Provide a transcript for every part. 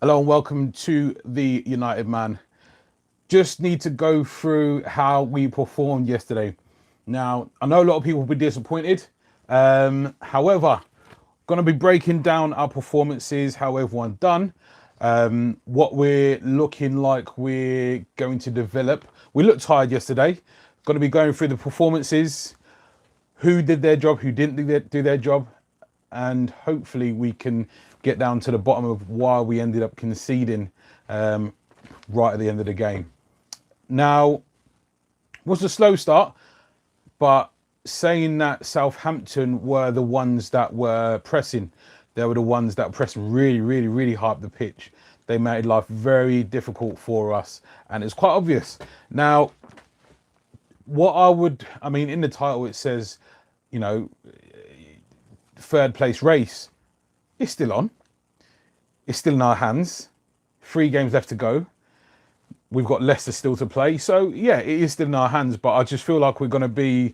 Hello and welcome to the United Man. Just need to go through how we performed yesterday. Now, I know a lot of people will be disappointed. However, going to be breaking down our performances, how everyone done, what we're looking like we're going to develop. We looked tired yesterday. Going to be going through the performances, who did their job, who didn't do their job, and hopefully we can get down to the bottom of why we ended up conceding right at the end of the game. Now, it was a slow start, but saying that Southampton were the ones that were pressing, they were the ones that were pressing really high up the pitch. They made life very difficult for us, and it's quite obvious. Now, I mean, in the title it says, you know, third place race. It's still on. It's still in our hands. 3 games left to go. We've got Leicester still to play. So, yeah, it is still in our hands. But I just feel like we're going to be...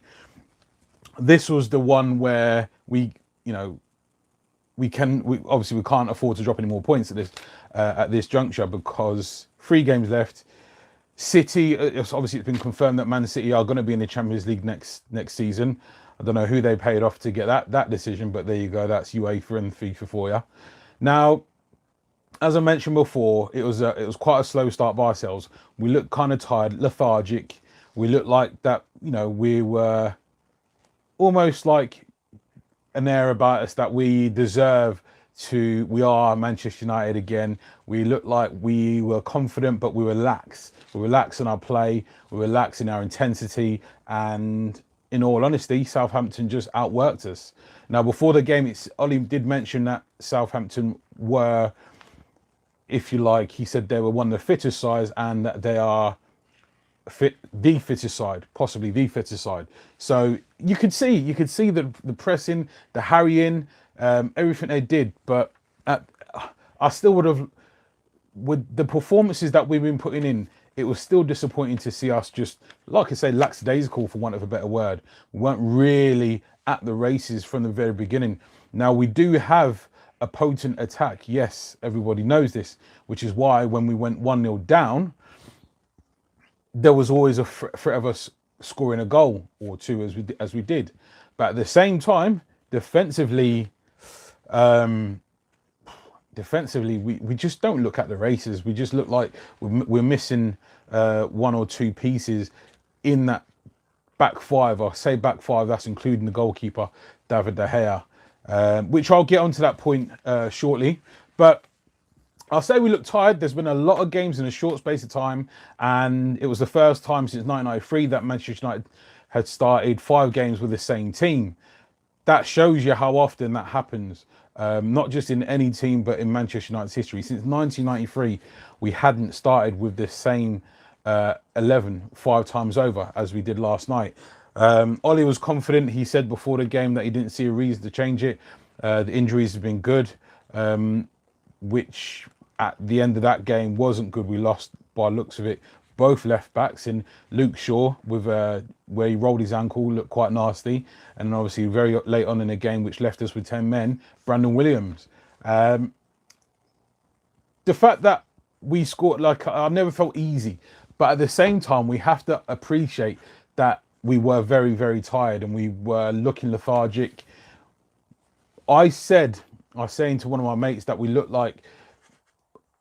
This was the one where we obviously we can't afford to drop any more points at this juncture because 3 games left. City, it's been confirmed that Man City are going to be in the Champions League next season. I don't know who they paid off to get that decision, but there you go. That's UEFA and FIFA for you. Now, as I mentioned before, it was quite a slow start by ourselves. We looked kind of tired, lethargic. We looked like that, we were almost like an air about us that we deserve to. We are Manchester United again. We looked like we were confident, but we were lax. We were lax in our play. We were lax in our intensity, and in all honesty, Southampton just outworked us. Now, before the game, Ollie did mention that Southampton were, if you like, he said they were one of the fittest sides and that they are the fittest side, possibly the fittest side. So you could see the pressing, the harrying, everything they did. But I still would have, with the performances that we've been putting in, it was still disappointing to see us just, like I say, lackadaisical, for want of a better word. We weren't really at the races from the very beginning. Now, we do have a potent attack. Yes, everybody knows this, which is why when we went 1-0 down, there was always a threat of us scoring a goal or two as we did. But at the same time, defensively, we just don't look at the races. We just look like we're missing 1 or 2 pieces in that back 5. I say back 5, that's including the goalkeeper, David De Gea, which I'll get onto that point shortly. But I'll say we look tired. There's been a lot of games in a short space of time, and it was the first time since 1993 that Manchester United had started 5 games with the same team. That shows you how often that happens. Not just in any team, but in Manchester United's history. Since 1993, we hadn't started with the same 11 5 times over as we did last night. Ollie was confident. He said before the game that he didn't see a reason to change it. The injuries have been good, which at the end of that game wasn't good. We lost, by looks of it, both left backs, in Luke Shaw with where he rolled his ankle, looked quite nasty, and obviously very late on in the game, which left us with 10 men, Brandon Williams. The fact that we scored, like, I never felt easy, but at the same time we have to appreciate that we were very tired and we were looking lethargic. I was saying to one of my mates that we looked like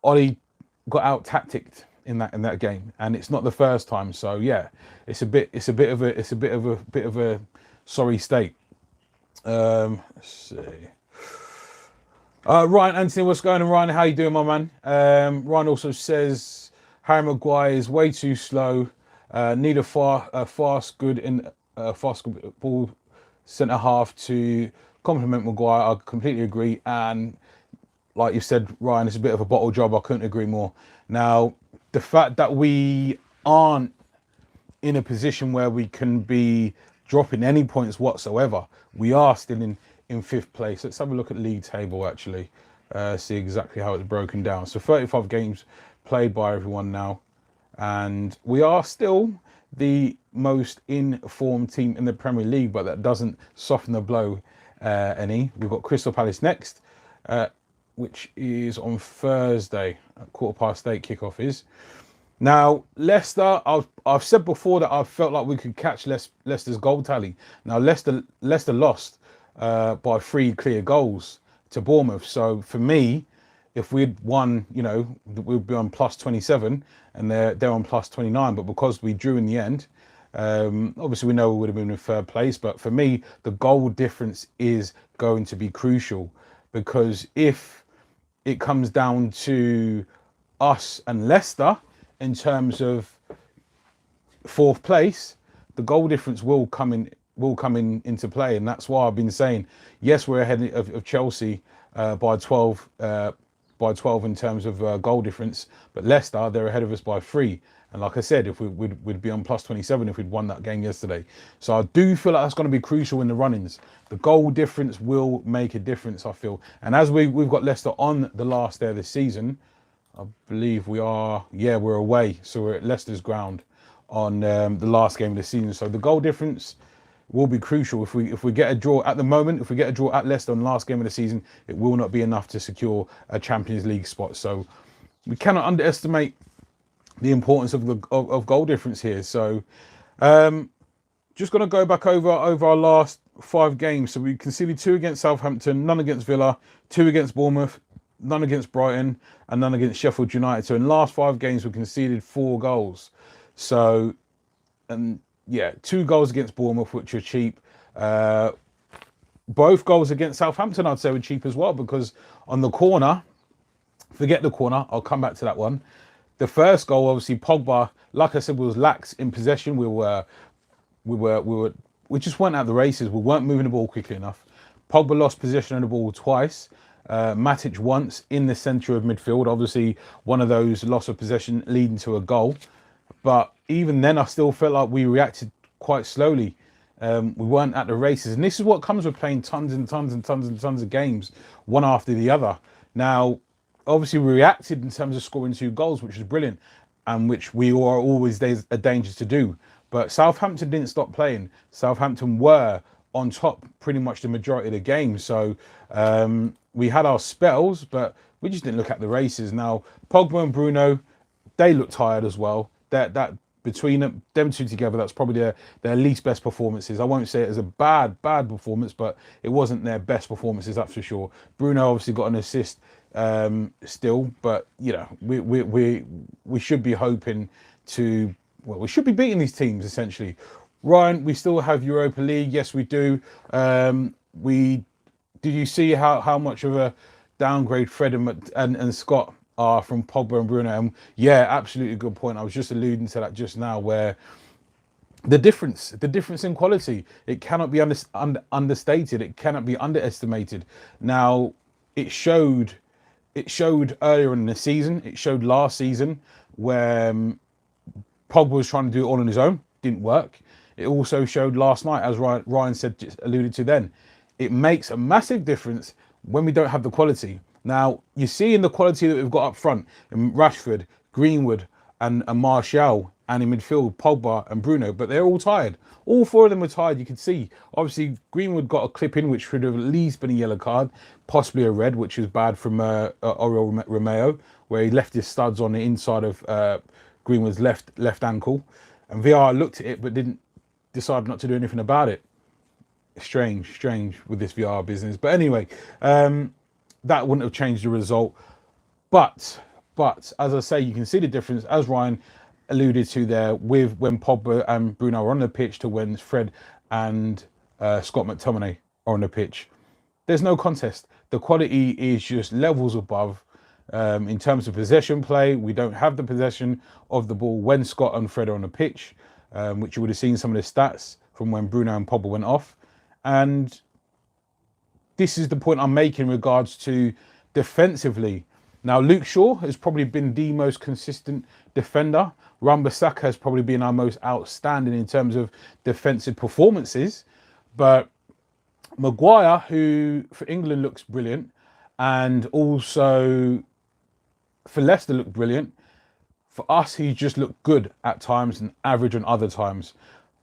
Ollie got out tacticked in that game, and it's not the first time. So yeah, it's a bit of a sorry state. Let's see. Ryan Anthony, what's going on, Ryan? How you doing, my man? Ryan also says Harry Maguire is way too slow. Need a fast good ball centre half to complement Maguire. I completely agree, and like you said, Ryan, it's a bit of a bottle job. I couldn't agree more. Now, the fact that we aren't in a position where we can be dropping any points whatsoever, we are still in 5th place. Let's have a look at league table, actually, see exactly how it's broken down. So 35 games played by everyone now, and we are still the most informed team in the Premier League, but that doesn't soften the blow any. We've got Crystal Palace next. which is on Thursday at 8:15 kickoff is. Now, Leicester, I've said before that I felt like we could catch Leicester's goal tally. Now, Leicester lost by 3 clear goals to Bournemouth. So for me, if we'd won, we'd be on plus 27 and they're on plus 29. But because we drew in the end, obviously we know we would have been in third place. But for me, the goal difference is going to be crucial, because if it comes down to us and Leicester in terms of 4th place, the goal difference will come in into play. And that's why I've been saying, yes, we're ahead of Chelsea by 12 in terms of goal difference, but Leicester, they're ahead of us by 3. And like I said, if we'd be on plus 27 if we'd won that game yesterday. So I do feel like that's going to be crucial in the run-ins. The goal difference will make a difference, I feel. And as we've got Leicester on the last day of this season, I believe we're away. So we're at Leicester's ground on the last game of the season. So the goal difference will be crucial. If we get a draw at the moment, if we get a draw at Leicester on the last game of the season, it will not be enough to secure a Champions League spot. So we cannot underestimate the importance of goal difference here. So just going to go back over our last 5 games. So we conceded 2 against Southampton, none against Villa, 2 against Bournemouth, none against Brighton, and none against Sheffield United. So in the last 5 games, we conceded 4 goals. So, and yeah, 2 goals against Bournemouth, which are cheap. Both goals against Southampton, I'd say, were cheap as well, because on the corner, forget the corner, I'll come back to that one. The first goal, obviously, Pogba, like I said, was lax in possession. We just weren't at the races. We weren't moving the ball quickly enough. Pogba lost possession of the ball twice. Matic once in the centre of midfield. Obviously, one of those loss of possession leading to a goal. But even then, I still felt like we reacted quite slowly. We weren't at the races. And this is what comes with playing tons and tons and tons and tons of games, one after the other. Now, obviously, we reacted in terms of scoring 2 goals, which was brilliant, and which we are always a danger to do. But Southampton didn't stop playing. Southampton were on top pretty much the majority of the game. So we had our spells, but we just didn't look at the races. Now, Pogba and Bruno, they look tired as well. That between them 2 together, that's probably their least best performances. I won't say it as a bad performance, but it wasn't their best performances, that's for sure. Bruno obviously got an assist still, but we should be hoping to, we should be beating these teams essentially. Ryan, we still have Europa League. Yes, we do. Did you see how much of a downgrade Fred and Scott are from Pogba and Bruno? And yeah, absolutely good point. I was just alluding to that just now, where the difference in quality, it cannot be understated. It cannot be underestimated. Now, it showed earlier in the season. It showed last season where Pogba was trying to do it all on his own. Didn't work. It also showed last night, as Ryan said, just alluded to then. It makes a massive difference when we don't have the quality. Now, you see in the quality that we've got up front, in Rashford, Greenwood, and Martial, and in midfield, Pogba and Bruno, but they're all tired. All 4 of them were tired, you can see. Obviously, Greenwood got a clip in, which should have at least been a yellow card, possibly a red, which was bad from Oriol Romeo, where he left his studs on the inside of Greenwood's left ankle. And VR looked at it, but decided not to do anything about it. Strange with this VR business. But anyway, that wouldn't have changed the result. But as I say, you can see the difference, as Ryan alluded to there, with when Pogba and Bruno are on the pitch to when Fred and Scott McTominay are on the pitch. There's no contest. The quality is just levels above. In terms of possession play, we don't have the possession of the ball when Scott and Fred are on the pitch, which you would have seen some of the stats from when Bruno and Pogba went off. And this is the point I'm making in regards to defensively. Now, Luke Shaw has probably been the most consistent defender. Wan-Bissaka has probably been our most outstanding in terms of defensive performances. But Maguire, who for England looks brilliant, and also for Leicester looked brilliant. For us, he just looked good at times and average on other times.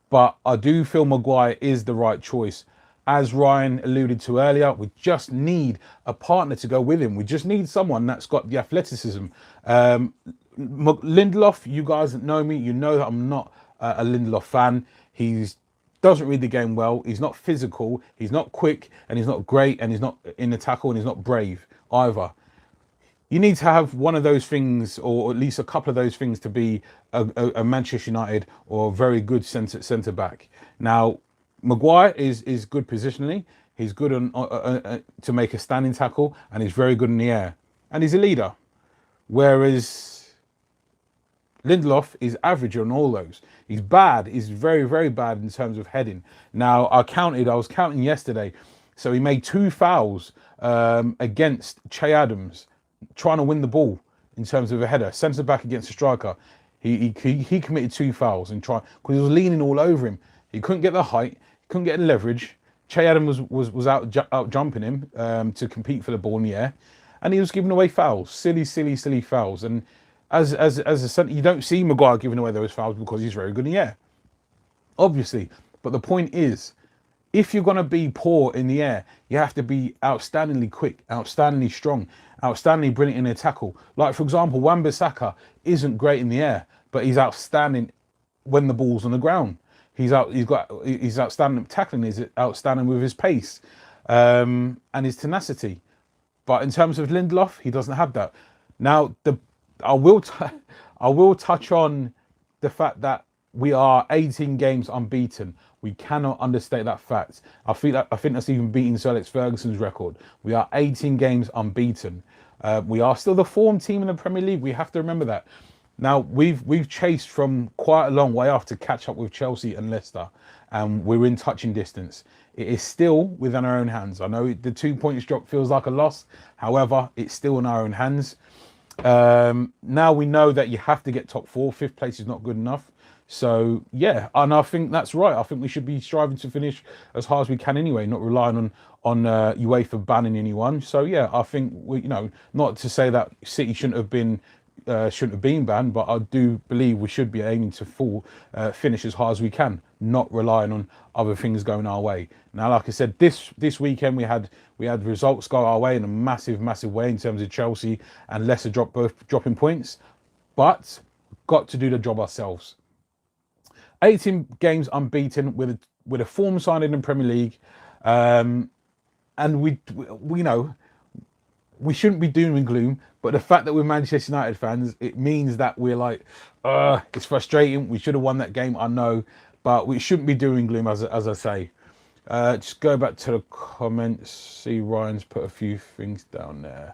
But I do feel Maguire is the right choice. as Ryan alluded to earlier, we just need a partner to go with him. We just need someone that's got the athleticism. Lindelof, you guys that know me, you know that I'm not a Lindelof fan. He doesn't read the game well. He's not physical. He's not quick, and he's not great, and he's not in the tackle, and he's not brave either. You need to have one of those things, or at least a couple of those things, to be a Manchester United or a very good centre back. Now, Maguire is good positionally. He's good on to make a standing tackle, and he's very good in the air, and he's a leader. Whereas Lindelof is average on all those. He's bad. He's very, very bad in terms of heading. Now, I was counting yesterday. So he made 2 fouls against Che Adams, trying to win the ball in terms of a header. Centre back against a striker. He committed 2 fouls and tried, because he was leaning all over him. He couldn't get the height. He couldn't get the leverage. Che Adams was out jumping him to compete for the ball in the air. And he was giving away fouls. Silly fouls. And as a centre, you don't see Maguire giving away those fouls because he's very good in the air, obviously. But the point is, if you're going to be poor in the air, you have to be outstandingly quick, outstandingly strong, outstandingly brilliant in a tackle. Like, for example, Wan-Bissaka isn't great in the air, but he's outstanding when the ball's on the ground. He's outstanding at tackling. He's outstanding with his pace and his tenacity. But in terms of Lindelof, he doesn't have that. Now, I will touch on the fact that we are 18 games unbeaten. We cannot understate that fact. I think that's even beating Sir Alex Ferguson's record. We are 18 games unbeaten. We are still the form team in the Premier League. We have to remember that. Now, we've chased from quite a long way off to catch up with Chelsea and Leicester, and we're in touching distance. It is still within our own hands. I know the 2 points drop feels like a loss. However, it's still in our own hands. Now we know that you have to get top 4. 5th place is not good enough. So yeah, and I think that's right. I think we should be striving to finish as hard as we can anyway, not relying on UEFA banning anyone. So yeah, I think not to say that City shouldn't have been banned, but I do believe we should be aiming to finish as hard as we can, not relying on other things going our way. Now, like I said, this weekend we had results go our way in a massive way in terms of Chelsea and Leicester both dropping points, but got to do the job ourselves. 18 games unbeaten with a form side in the Premier League, and we shouldn't be doom and gloom. But the fact that we're Manchester United fans, it means that we're like, it's frustrating. We should have won that game, I know, but we shouldn't be doom and gloom, as I say. Just go back to the comments. See, Ryan's put a few things down there.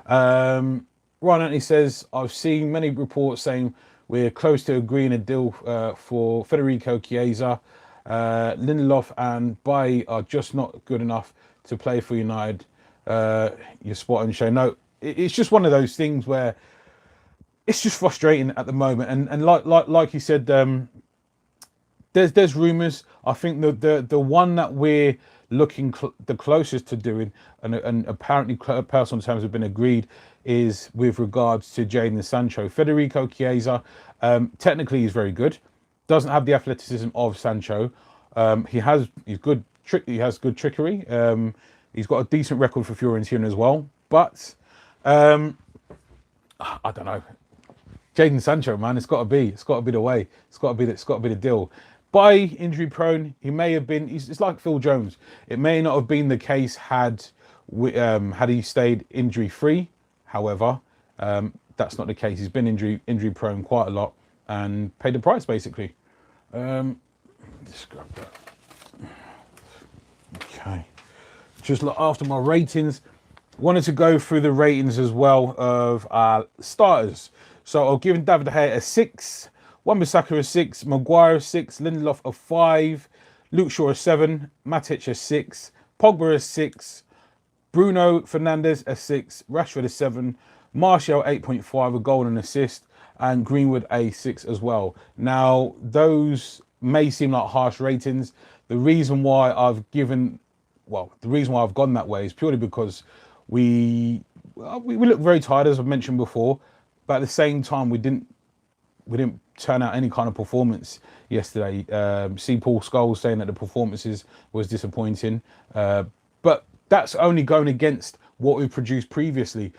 Ryan Anthony says, I've seen many reports saying we're close to agreeing a deal for Federico Chiesa. Lindelof and Bailly are just not good enough to play for United. You're spot on, Shane. No, it's just one of those things where it's just frustrating at the moment. And like you said, there's rumours. I think the one that we're looking the closest to doing, and apparently personal terms have been agreed, is with regards to Jadon Sancho. Federico Chiesa, technically he's very good, doesn't have the athleticism of Sancho. He has good trickery. He's got a decent record for Fiorentina as well, but I don't know. Jadon Sancho, man, it's got to be the way. It's got to be the deal. By injury prone, he may have been. It's like Phil Jones. It may not have been the case had he stayed injury free. However, that's not the case. He's been injury prone quite a lot and paid the price basically. Just grab that. Okay. Just after my ratings, wanted to go through the ratings as well of our starters. So I'll give David De Gea a 6. Wan-Bissaka a 6, Maguire a 6, Lindelof a 5, Luke Shaw a 7, Matic a 6, Pogba a 6, Bruno Fernandes a 6, Rashford a 7, Martial 8.5, a goal and an assist, and Greenwood a 6 as well. Now, those may seem like harsh ratings. The reason why I've gone that way is purely because we look very tired, as I've mentioned before, but at the same time we didn't didn't turn out any kind of performance yesterday. See Paul Scholes saying that the performances was disappointing, but that's only going against what we produced previously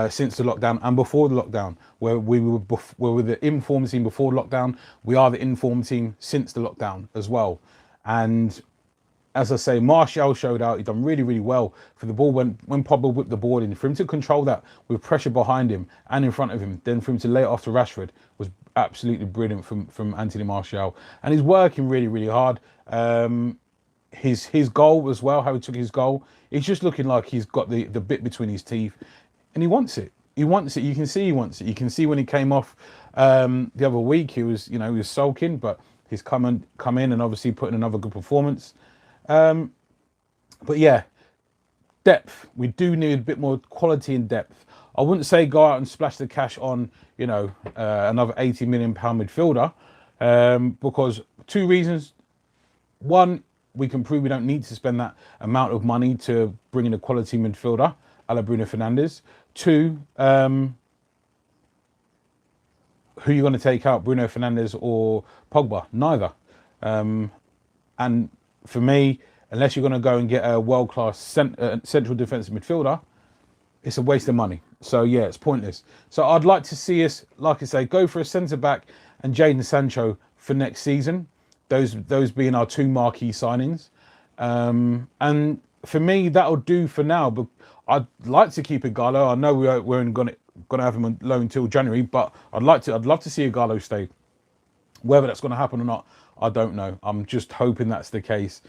since the lockdown and before the lockdown, where we were the informed team before lockdown. We are the informed team since the lockdown as well. And as I say, Martial showed out. He done really, really well for the ball when Pogba whipped the ball in. For him to control that with pressure behind him and in front of him, then for him to lay it off to Rashford was absolutely brilliant from Anthony Martial. And he's working really, really hard. His goal as well, how he took his goal, it's just looking like he's got the bit between his teeth, and he wants it. He wants it. You can see he wants it. You can see when he came off the other week, he was sulking, but he's come in and obviously put in another good performance. But yeah, depth. We do need a bit more quality and depth. I wouldn't say go out and splash the cash on, another £80 million midfielder, because two reasons. One, we can prove we don't need to spend that amount of money to bring in a quality midfielder, a la Bruno Fernandes. Two, who are you going to take out, Bruno Fernandes or Pogba? Neither. And for me, unless you're going to go and get a world-class central defensive midfielder, it's a waste of money. So yeah, it's pointless. So I'd like to see us, like I say, go for a centre-back and Jadon Sancho for next season. Those being our two marquee signings. And for me, that'll do for now. But I'd like to keep Ighalo. I know we're only going to have him on loan until January, but I'd love to see Ighalo stay. Whether that's going to happen or not, I don't know. I'm just hoping that's the case.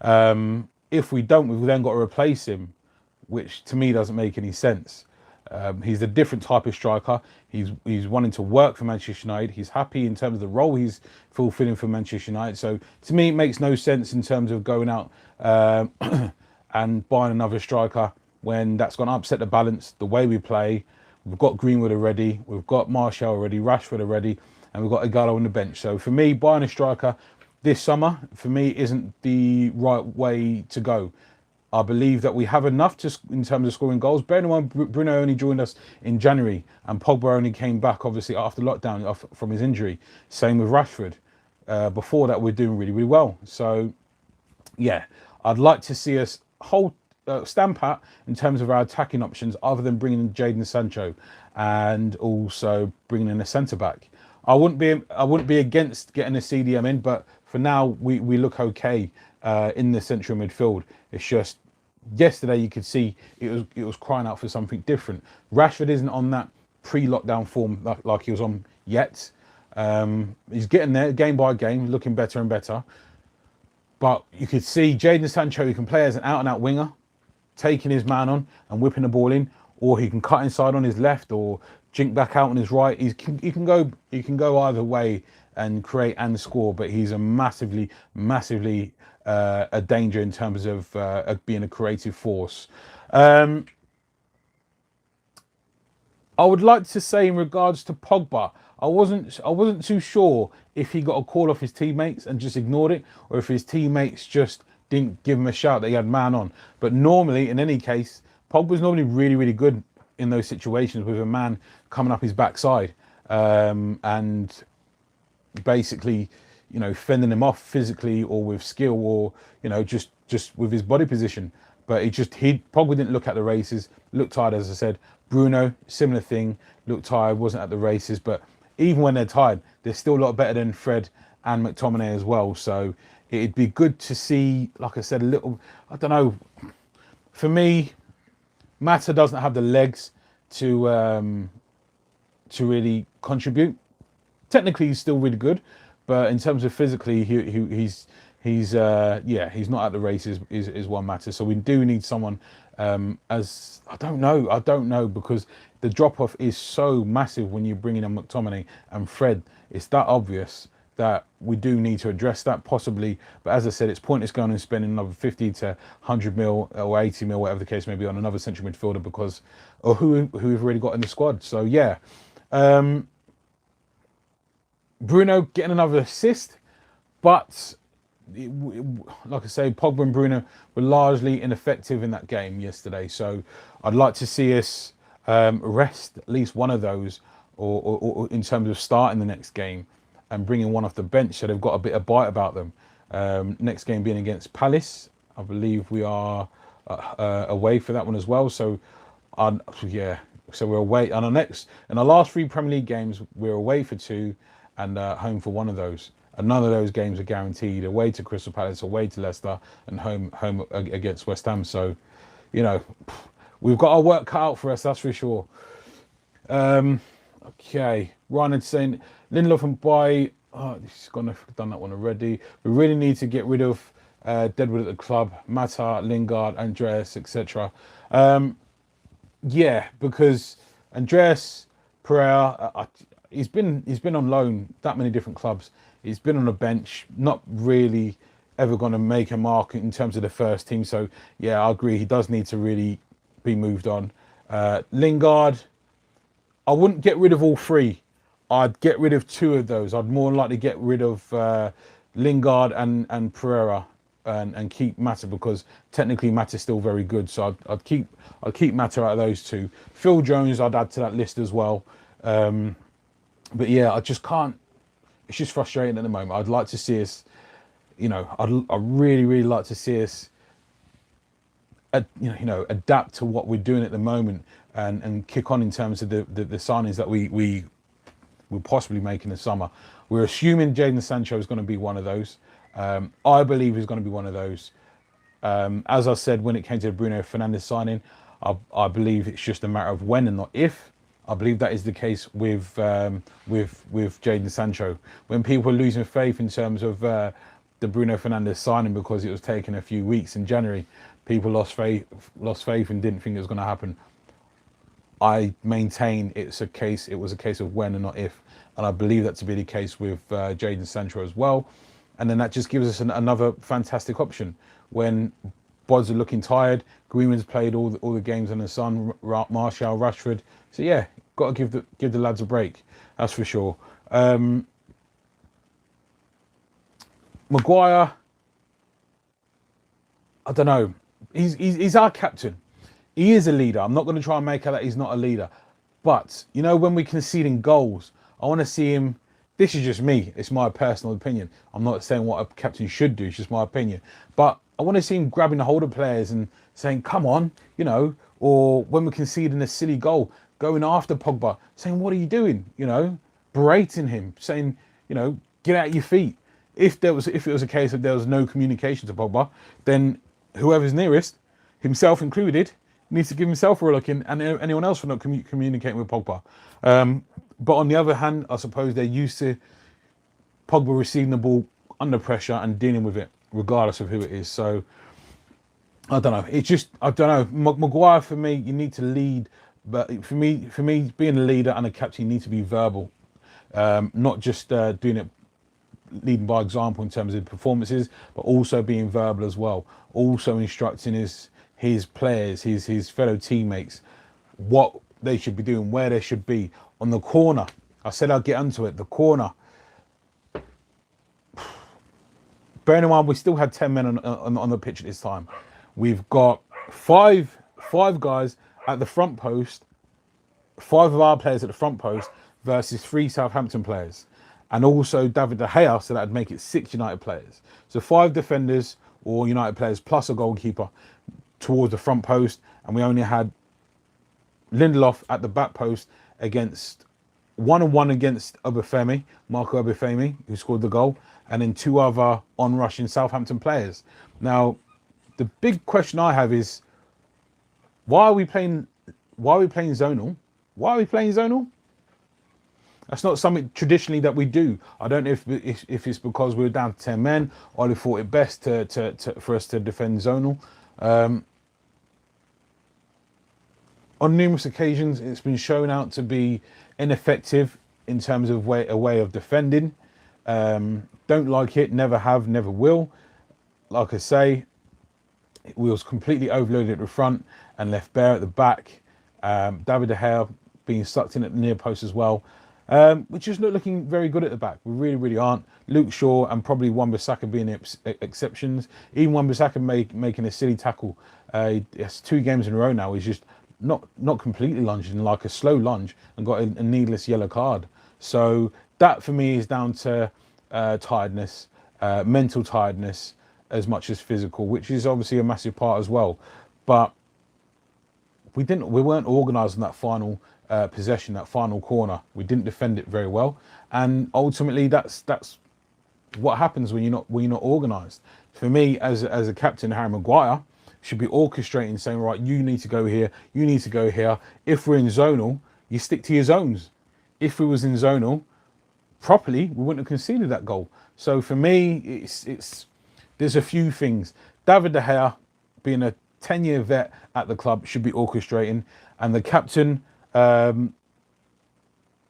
If we don't, we've then got to replace him, which to me doesn't make any sense. He's a different type of striker. He's wanting to work for Manchester United. He's happy in terms of the role he's fulfilling for Manchester United. So to me, it makes no sense in terms of going out and buying another striker when that's going to upset the balance, the way we play. We've got Greenwood already. We've got Martial already, Rashford already, and we've got Ighalo on the bench. So for me, buying a striker this summer, for me, isn't the right way to go. I believe that we have enough in terms of scoring goals. Bear in mind, Bruno only joined us in January, and Pogba only came back, obviously, after lockdown from his injury. Same with Rashford. Before that, we're doing really, really well. So, yeah, I'd like to see us stand pat in terms of our attacking options, other than bringing in Jadon Sancho and also bringing in a centre-back. I wouldn't be against getting a CDM in, but for now, we look okay in the central midfield. It's just, yesterday you could see it was crying out for something different. Rashford isn't on that pre-lockdown form like he was on yet. He's getting there game by game, looking better and better. But you could see Jadon Sancho, he can play as an out-and-out winger, taking his man on and whipping the ball in, or he can cut inside on his left or jink back out on his right. He can go either way and create and score, but he's a massively a danger in terms of being a creative force. I would like to say in regards to Pogba, I wasn't too sure if he got a call off his teammates and just ignored it, or if his teammates just didn't give him a shout that he had man on. But normally, in any case, Pogba's normally really, really good in those situations with a man coming up his backside and basically, fending him off physically or with skill, or just with his body position. But Pogba didn't look at the races, looked tired, as I said. Bruno, similar thing, looked tired, wasn't at the races. But even when they're tired, they're still a lot better than Fred and McTominay as well. So it'd be good to see, like I said, a little, I don't know, for me, Mata doesn't have the legs to really contribute. Technically, he's still really good, but in terms of physically, he's not at the races is one matter. So we do need someone I don't know, because the drop off is so massive when you bring in a McTominay and Fred. It's that obvious that we do need to address that possibly. But as I said, it's pointless going and spending another 50 to 100 mil or 80 mil, whatever the case may be, on another central midfielder because of who we've already got in the squad. So yeah. Bruno getting another assist, but like I say, Pogba and Bruno were largely ineffective in that game yesterday. So I'd like to see us rest at least one of those or in terms of starting the next game and bringing one off the bench, so they've got a bit of bite about them. Next game being against Palace, I believe we are away for that one as well. So, yeah, so we're away. And our last 3 Premier League games, we're away for 2 and home for 1 of those. And none of those games are guaranteed. Away to Crystal Palace, away to Leicester, and home against West Ham. So, you know, we've got our work cut out for us, that's for sure. Okay, Ryan is saying Lindelof and Bay. Oh, he's gonna have done that one already. We really need to get rid of Deadwood at the club, Mata, Lingard, Andreas, etc. Yeah, because Andreas Pereira, he's been on loan that many different clubs. He's been on a bench, not really ever going to make a mark in terms of the first team. So yeah, I agree. He does need to really be moved on. Lingard, I wouldn't get rid of all 3. I'd get rid of 2 of those. I'd more likely get rid of Lingard and Pereira and keep Mata, because technically Mata's still very good. So I'd keep Mata out of those 2. Phil Jones I'd add to that list as well. But yeah, I just can't. It's just frustrating at the moment. I'd like to see us, you know, I really like to see us, adapt to what we're doing at the moment and kick on in terms of the signings that we will possibly make in the summer. We're assuming Jadon Sancho is going to be one of those. I believe he's going to be one of those. As I said, when it came to the Bruno Fernandes signing, I believe it's just a matter of when and not if. I believe that is the case with Jadon Sancho. When people were losing faith in terms of the Bruno Fernandes signing because it was taking a few weeks in January, people lost faith and didn't think it was going to happen. I maintain it was a case of when and not if, and I believe that to be the case with Jadon Sancho as well. And then that just gives us another fantastic option when Bods are looking tired. Greenwood's played all the games in the sun. Martial, Rashford. So yeah, got to give the lads a break. That's for sure. Maguire, I don't know. He's our captain. He is a leader. I'm not going to try and make out that he's not a leader. But, you know, when we're conceding goals, I want to see him. This is just me. It's my personal opinion. I'm not saying what a captain should do. It's just my opinion. But I want to see him grabbing the hold of players and saying, come on, you know, or when we're conceding a silly goal, going after Pogba, saying, what are you doing? You know, berating him, saying, you know, get out of your feet. If it was a case that there was no communication to Pogba, then whoever's nearest, himself included, needs to give himself a look in, and anyone else for not communicating with Pogba. But on the other hand, I suppose they're used to Pogba receiving the ball under pressure and dealing with it, regardless of who it is. So I don't know. It's just, I don't know. Maguire, for me, you need to lead. But for me, being a leader and a captain, you need to be verbal, not just doing it, leading by example in terms of performances, but also being verbal as well. Also instructing his players, his fellow teammates, what they should be doing, where they should be. On the corner, I said I'd get onto it. The corner. Bearing in mind, we still had 10 men on the pitch at this time. We've got five guys at the front post, 5 of our players at the front post versus 3 Southampton players. And also David De Gea, so that'd make it 6 United players. So 5 defenders or United players plus a goalkeeper towards the front post. And we only had Lindelof at the back post against 1-on-1 against Marco Obafemi, who scored the goal, and then 2 other on-rushing Southampton players. Now, the big question I have is, why are we playing zonal? Why are we playing zonal? That's not something traditionally that we do. I don't know if it's because we were down to 10 men, or they thought it best for us to defend zonal. On numerous occasions, it's been shown out to be ineffective in terms of a way of defending. Don't like it, never have, never will. Like I say, we was completely overloaded at the front and left bare at the back. David De Gea being sucked in at the near post as well. Which is not looking very good at the back. We really aren't. Luke Shaw and probably Wan-Bissaka being exceptions. Even Wan-Bissaka making a silly tackle. It's 2 games in a row now. He's just not completely lunged, in like a slow lunge, and got a needless yellow card. So that for me is down to tiredness, mental tiredness, as much as physical, which is obviously a massive part as well. But we weren't organised in that final possession, that final corner. We didn't defend it very well, and ultimately that's what happens when you're not organised. For me, as a captain, Harry Maguire should be orchestrating, saying, right, you need to go here, you need to go here. If we're in zonal, you stick to your zones. If we was in zonal properly, we wouldn't have conceded that goal. So for me, it's there's a few things. David De Gea, being a 10-year vet at the club, should be orchestrating, and the captain, Harry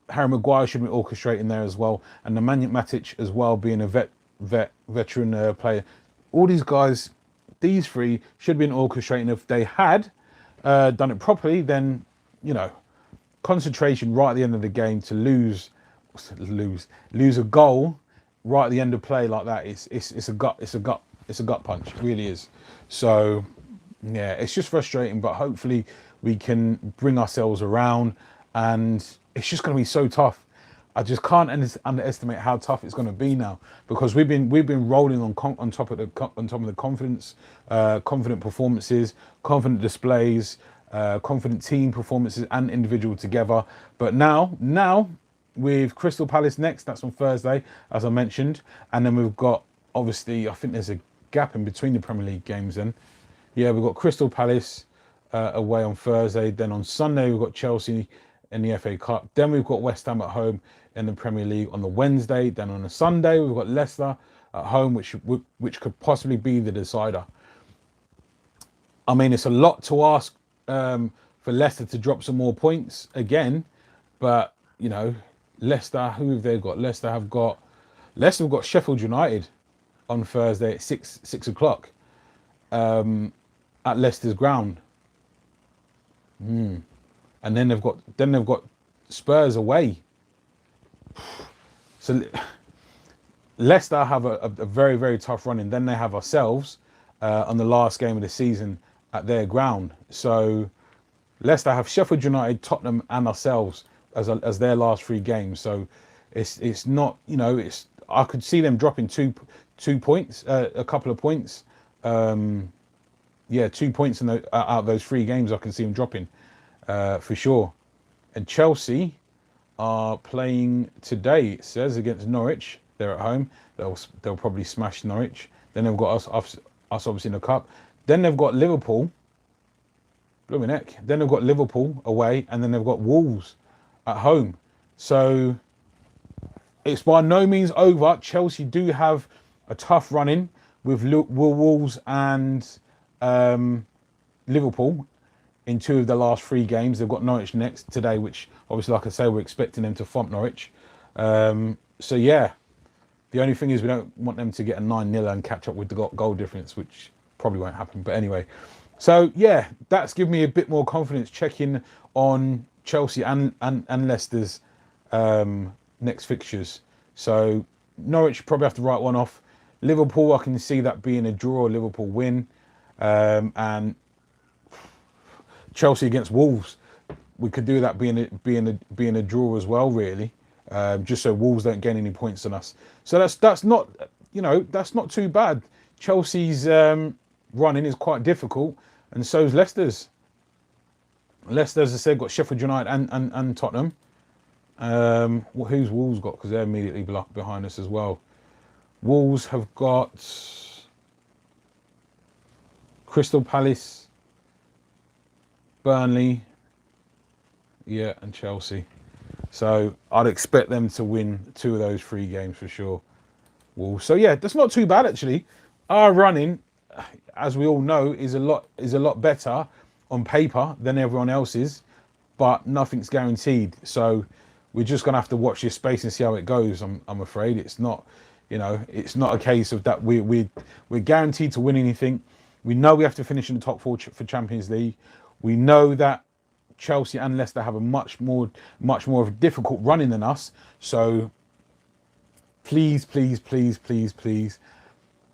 Maguire, should be orchestrating there as well, and Nemanja Matic as well, being a veteran player. All these guys, these three should have been orchestrating. If they had done it properly, then, you know, concentration right at the end of the game to lose a goal right at the end of play like that, it's a gut punch. It really is. So yeah, it's just frustrating, but hopefully we can bring ourselves around, and it's just going to be so tough. I just can't underestimate how tough it's going to be now, because we've been rolling on top of the confidence, confident performances, confident displays, confident team performances and individual together. But now with Crystal Palace next, that's on Thursday, as I mentioned, and then we've got, obviously, I think there's a gap in between the Premier League games. Then, yeah, we've got Crystal Palace away on Thursday. Then on Sunday we've got Chelsea in the FA Cup. Then we've got West Ham at home in the Premier League on the Wednesday. Then on the Sunday we've got Leicester at home, which could possibly be the decider. I mean, it's a lot to ask for Leicester to drop some more points again, but you know, Leicester, who have they got? Leicester have got Sheffield United on Thursday at 6 o'clock at Leicester's ground. And then they've got Spurs away. So Leicester have a very, very tough run in. Then they have ourselves on the last game of the season at their ground. So Leicester have Sheffield United, Tottenham, and ourselves as their last three games. So it's not, you know, I could see them dropping two points, a couple of points. 2 points out of those three games. I can see them dropping for sure. And Chelsea are playing today, it says, against Norwich. They're at home. They'll probably smash Norwich. Then they've got us obviously in the cup. Then they've got Liverpool. Blooming heck. Then they've got Liverpool away, and then they've got Wolves at home. So it's by no means over. Chelsea do have a tough run in with Wolves and Liverpool in two of the last three games. They've got Norwich next today, which obviously, like I say, we're expecting them to thump Norwich. So yeah, the only thing is we don't want them to get a 9-0 and catch up with the goal difference, which probably won't happen. But anyway, so yeah, that's given me a bit more confidence checking on Chelsea and Leicester's next fixtures. So Norwich probably have to write one off. Liverpool, I can see that being a draw or Liverpool win. And Chelsea against Wolves, we could do that being a draw as well, really, just so Wolves don't gain any points on us. So that's not, you know, that's not too bad. Chelsea's running is quite difficult, and so is Leicester's. Leicester, as I said, got Sheffield United and Tottenham. Well, who's Wolves got? Because they're immediately behind us as well. Wolves have got Crystal Palace, Burnley, yeah, and Chelsea. So I'd expect them to win two of those three games for sure. Wolves. So yeah, that's not too bad actually. Our running, as we all know, is a lot better on paper than everyone else's, but nothing's guaranteed. So we're just gonna have to watch this space and see how it goes. I'm afraid it's not, you know, it's not a case of that we're guaranteed to win anything. We know we have to finish in the top four for Champions League. We know that Chelsea and Leicester have a much more of a difficult running than us. So please, please, please, please, please,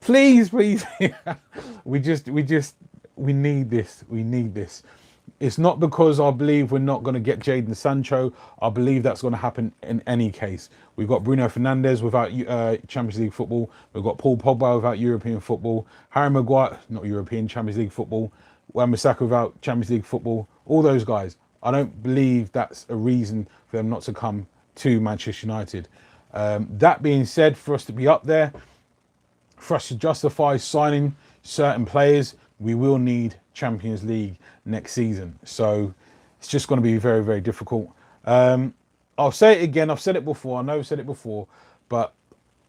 please, please. we need this. We need this. It's not because I believe we're not going to get Jadon Sancho. I believe that's going to happen in any case. We've got Bruno Fernandes without Champions League football. We've got Paul Pogba without European football. Harry Maguire, not European, Champions League football. Wan-Bissaka without Champions League football. All those guys. I don't believe that's a reason for them not to come to Manchester United. That being said, for us to be up there, for us to justify signing certain players, we will need Champions League next season. So it's just going to be very, very difficult. I'll say it again. I've said it before. I know I've said it before, but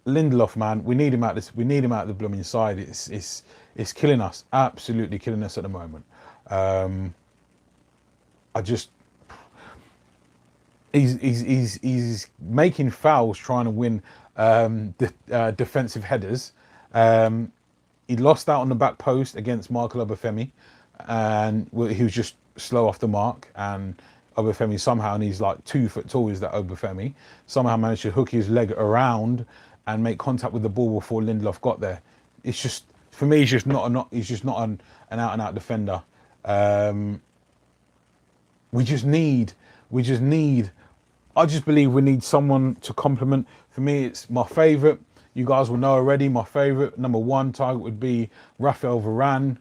Lindelof, man, we need him out this. We need him out the blooming side. It's killing us. Absolutely killing us at the moment. He's making fouls trying to win defensive headers. He lost out on the back post against Michael Obafemi, and he was just slow off the mark. And Obafemi somehow, and he's like 2 foot tall, is that Obafemi, somehow managed to hook his leg around and make contact with the ball before Lindelof got there. It's just, for me, he's just not an out and out defender. We just need. I just believe we need someone to complement. For me, it's my favourite. You guys will know already. My favourite number 1 target would be Raphael Varane.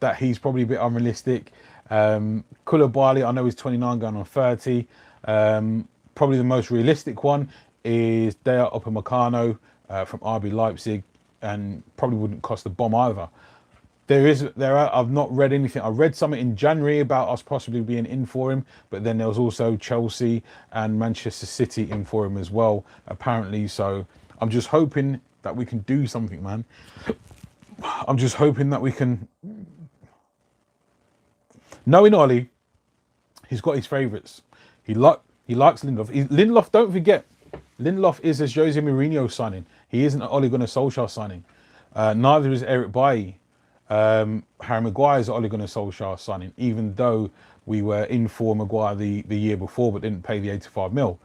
That he's probably a bit unrealistic. Koulibaly, I know he's 29 going on 30. Probably the most realistic one is Dayot Upamecano from RB Leipzig, and probably wouldn't cost a bomb either. I've not read anything. I read something in January about us possibly being in for him, but then there was also Chelsea and Manchester City in for him as well, apparently. So I'm just hoping that we can do something, man. I'm just hoping that we can. Knowing Ollie, he's got his favourites. He likes Lindelof. Lindelof, don't forget, Lindelof is a Jose Mourinho signing. He isn't an Ole Gunnar Solskjaer signing. Neither is Eric Bailly. Harry Maguire is Ole Gunnar Solskjaer signing, even though we were in for Maguire the year before but didn't pay the 85 mil.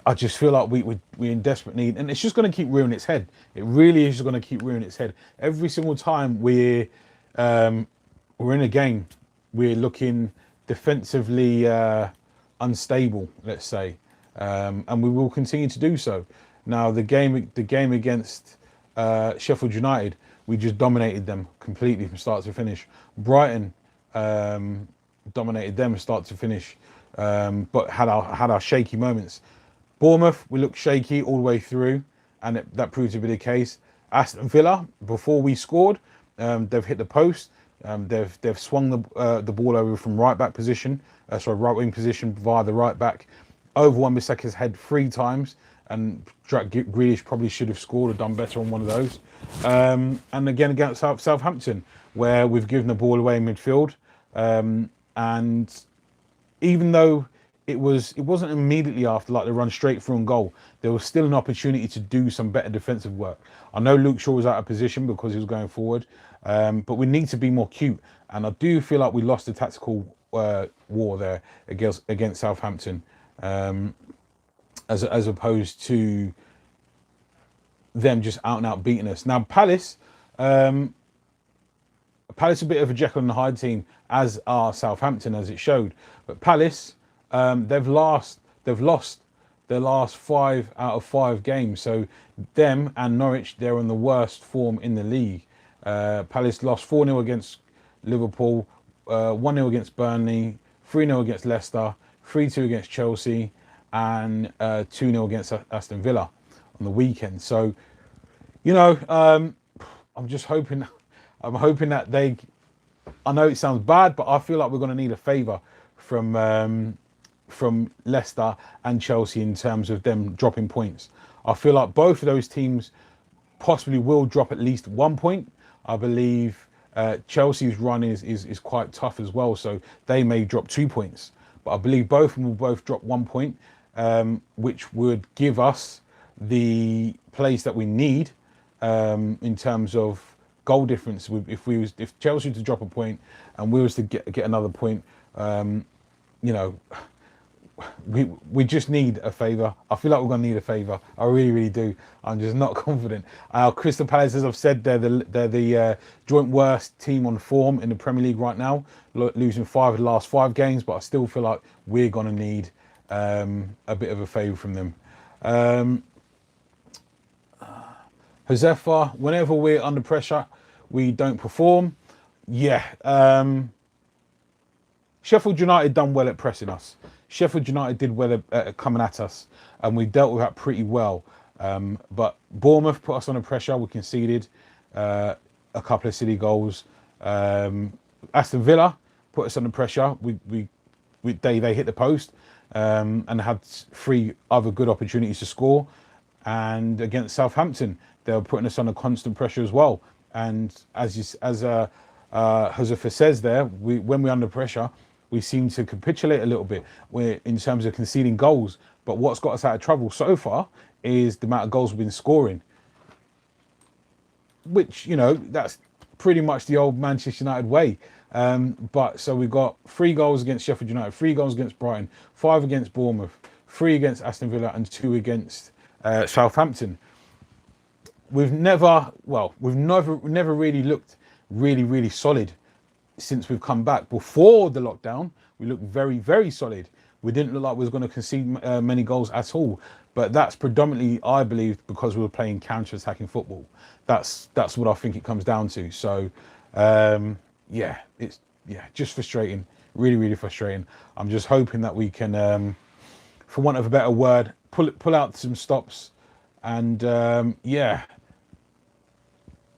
I just feel like we're in desperate need, and it's just going to keep rearing its head. It really is just going to keep rearing its head. Every single time we're in a game, we're looking defensively unstable, let's say, and we will continue to do so. Now, the game against Sheffield United, we just dominated them completely from start to finish. Brighton dominated them from start to finish, but had our shaky moments. Bournemouth, we looked shaky all the way through, and that proved to be the case. Aston Villa, before we scored, they've hit the post. They've swung the ball over from right wing position via the right back over Wan-Bissaka's head 3 times. And Grealish probably should have scored or done better on one of those. And again against Southampton, where we've given the ball away in midfield. And even though it wasn't immediately after, like, the run straight through and goal, there was still an opportunity to do some better defensive work. I know Luke Shaw was out of position because he was going forward, but we need to be more cute. And I do feel like we lost the tactical war there against Southampton. As opposed to them just out and out beating us. Now, Palace a bit of a Jekyll and Hyde team, as are Southampton, as it showed. But Palace, they've lost their last 5 out of 5 games. So them and Norwich, they're in the worst form in the league. Palace lost 4-0 against Liverpool, 1-0 against Burnley, 3-0 against Leicester, 3-2 against Chelsea, and 2-0 against Aston Villa on the weekend. So, I'm hoping that they. I know it sounds bad, but I feel like we're going to need a favour from Leicester and Chelsea in terms of them dropping points. I feel like both of those teams possibly will drop at least 1 point. I believe Chelsea's run is quite tough as well, so they may drop 2 points. But I believe both of them will both drop 1 point. Which would give us the place that we need in terms of goal difference. If Chelsea were to drop a point and we was to get another point, we just need a favour. I feel like we're going to need a favour. I really, really do. I'm just not confident. Crystal Palace, as I've said, they're the joint worst team on form in the Premier League right now, losing 5 of the last 5 games. But I still feel like we're going to need a bit of a favour from them. Josefa, whenever we're under pressure, we don't perform. Yeah. Sheffield United done well at pressing us. Sheffield United did well at coming at us, and we dealt with that pretty well. But Bournemouth put us under pressure. We conceded a couple of silly goals. Aston Villa put us under pressure. They hit the post and had 3 other good opportunities to score. And against Southampton, they were putting us under constant pressure as well. And as Josefa says there, when we're under pressure, we seem to capitulate a little bit in terms of conceding goals. But what's got us out of trouble so far is the amount of goals we've been scoring. Which, that's pretty much the old Manchester United way. But so we've got 3 goals against Sheffield United, 3 goals against Brighton, 5 against Bournemouth, 3 against Aston Villa, and 2 against Southampton. We've never really looked really solid since we've come back. Before the lockdown, we looked very, very solid. We didn't look like we was going to concede many goals at all. But that's predominantly, I believe, because we were playing counter-attacking football. That's what I think it comes down to. So, it's just frustrating. Really, really frustrating. I'm just hoping that we can, for want of a better word, pull out some stops. And,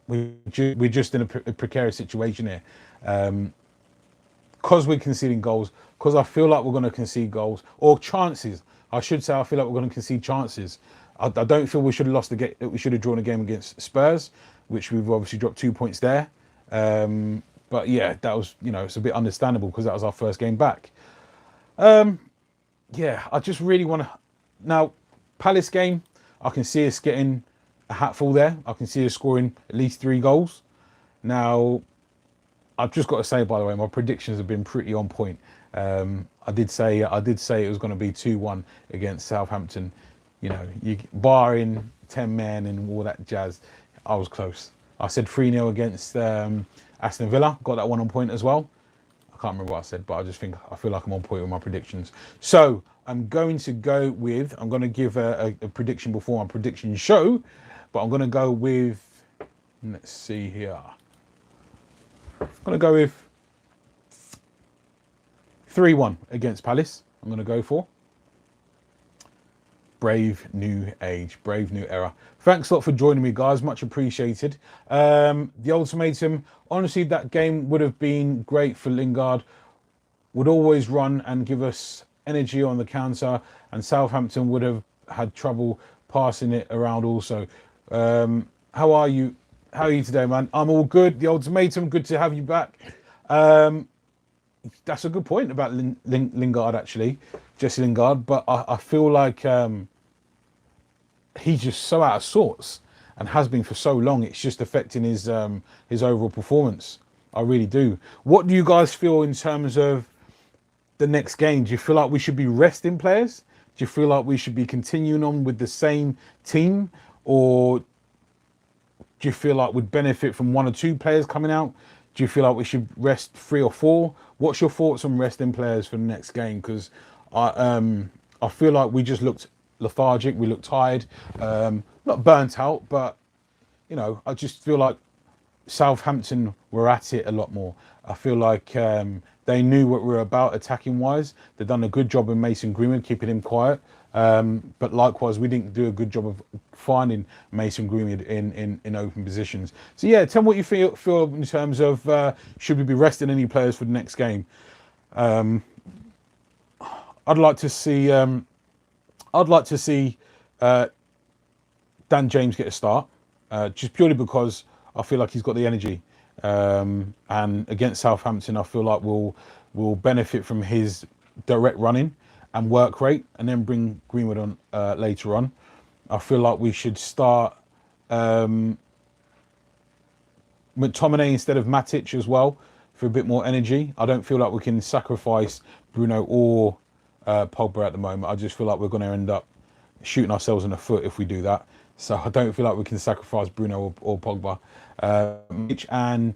we're just in a precarious situation here. Because we're conceding goals, because I feel like we're going to concede goals, or chances. I should say I feel like we're going to concede chances. I don't feel we should have lost the game. We should have drawn a game against Spurs, which we've obviously dropped 2 points there. But yeah, that was, it's a bit understandable because that was our first game back. I just really want to... Now, Palace game, I can see us getting a hatful there. I can see us scoring at least 3 goals. Now, I've just got to say, by the way, my predictions have been pretty on point. I did say it was going to be 2-1 against Southampton. Barring 10 men and all that jazz, I was close. I said 3-0 against Aston Villa. Got that one on point as well. I can't remember what I said, but I feel like I'm on point with my predictions. So I'm going to give a prediction before my prediction show, but I'm going to go with, let's see here. I'm going to go with 3-1 against Palace. I'm going to go for. Brave new age, brave new era. Thanks a lot for joining me, guys. Much appreciated. The ultimatum, honestly, that game would have been great for Lingard. Would always run and give us energy on the counter, and Southampton would have had trouble passing it around also. How are you? How are you today, man? I'm all good. The ultimatum, good to have you back. That's a good point about Lingard, actually, Jesse Lingard. But I feel like he's just so out of sorts and has been for so long. It's just affecting his overall performance. I really do. What do you guys feel in terms of the next game? Do you feel like we should be resting players? Do you feel like we should be continuing on with the same team? Or do you feel like we'd benefit from 1 or 2 players coming out? Do you feel like we should rest 3 or 4? What's your thoughts on resting players for the next game? Because I feel like we just looked lethargic. We looked tired, not burnt out, but I just feel like Southampton were at it a lot more. I feel like they knew what we were about attacking wise. They've done a good job in Mason Greenwood, keeping him quiet. But likewise, we didn't do a good job of finding Mason Greenwood in open positions. So yeah, tell me what you feel in terms of should we be resting any players for the next game. I'd like to see Dan James get a start, just purely because I feel like he's got the energy. And against Southampton, I feel like we'll benefit from his direct running and work rate, and then bring Greenwood on later on. I feel like we should start McTominay instead of Matic as well for a bit more energy. I don't feel like we can sacrifice Bruno or Pogba at the moment. I just feel like we're going to end up shooting ourselves in the foot if we do that. So I don't feel like we can sacrifice Bruno or Pogba. Mitch and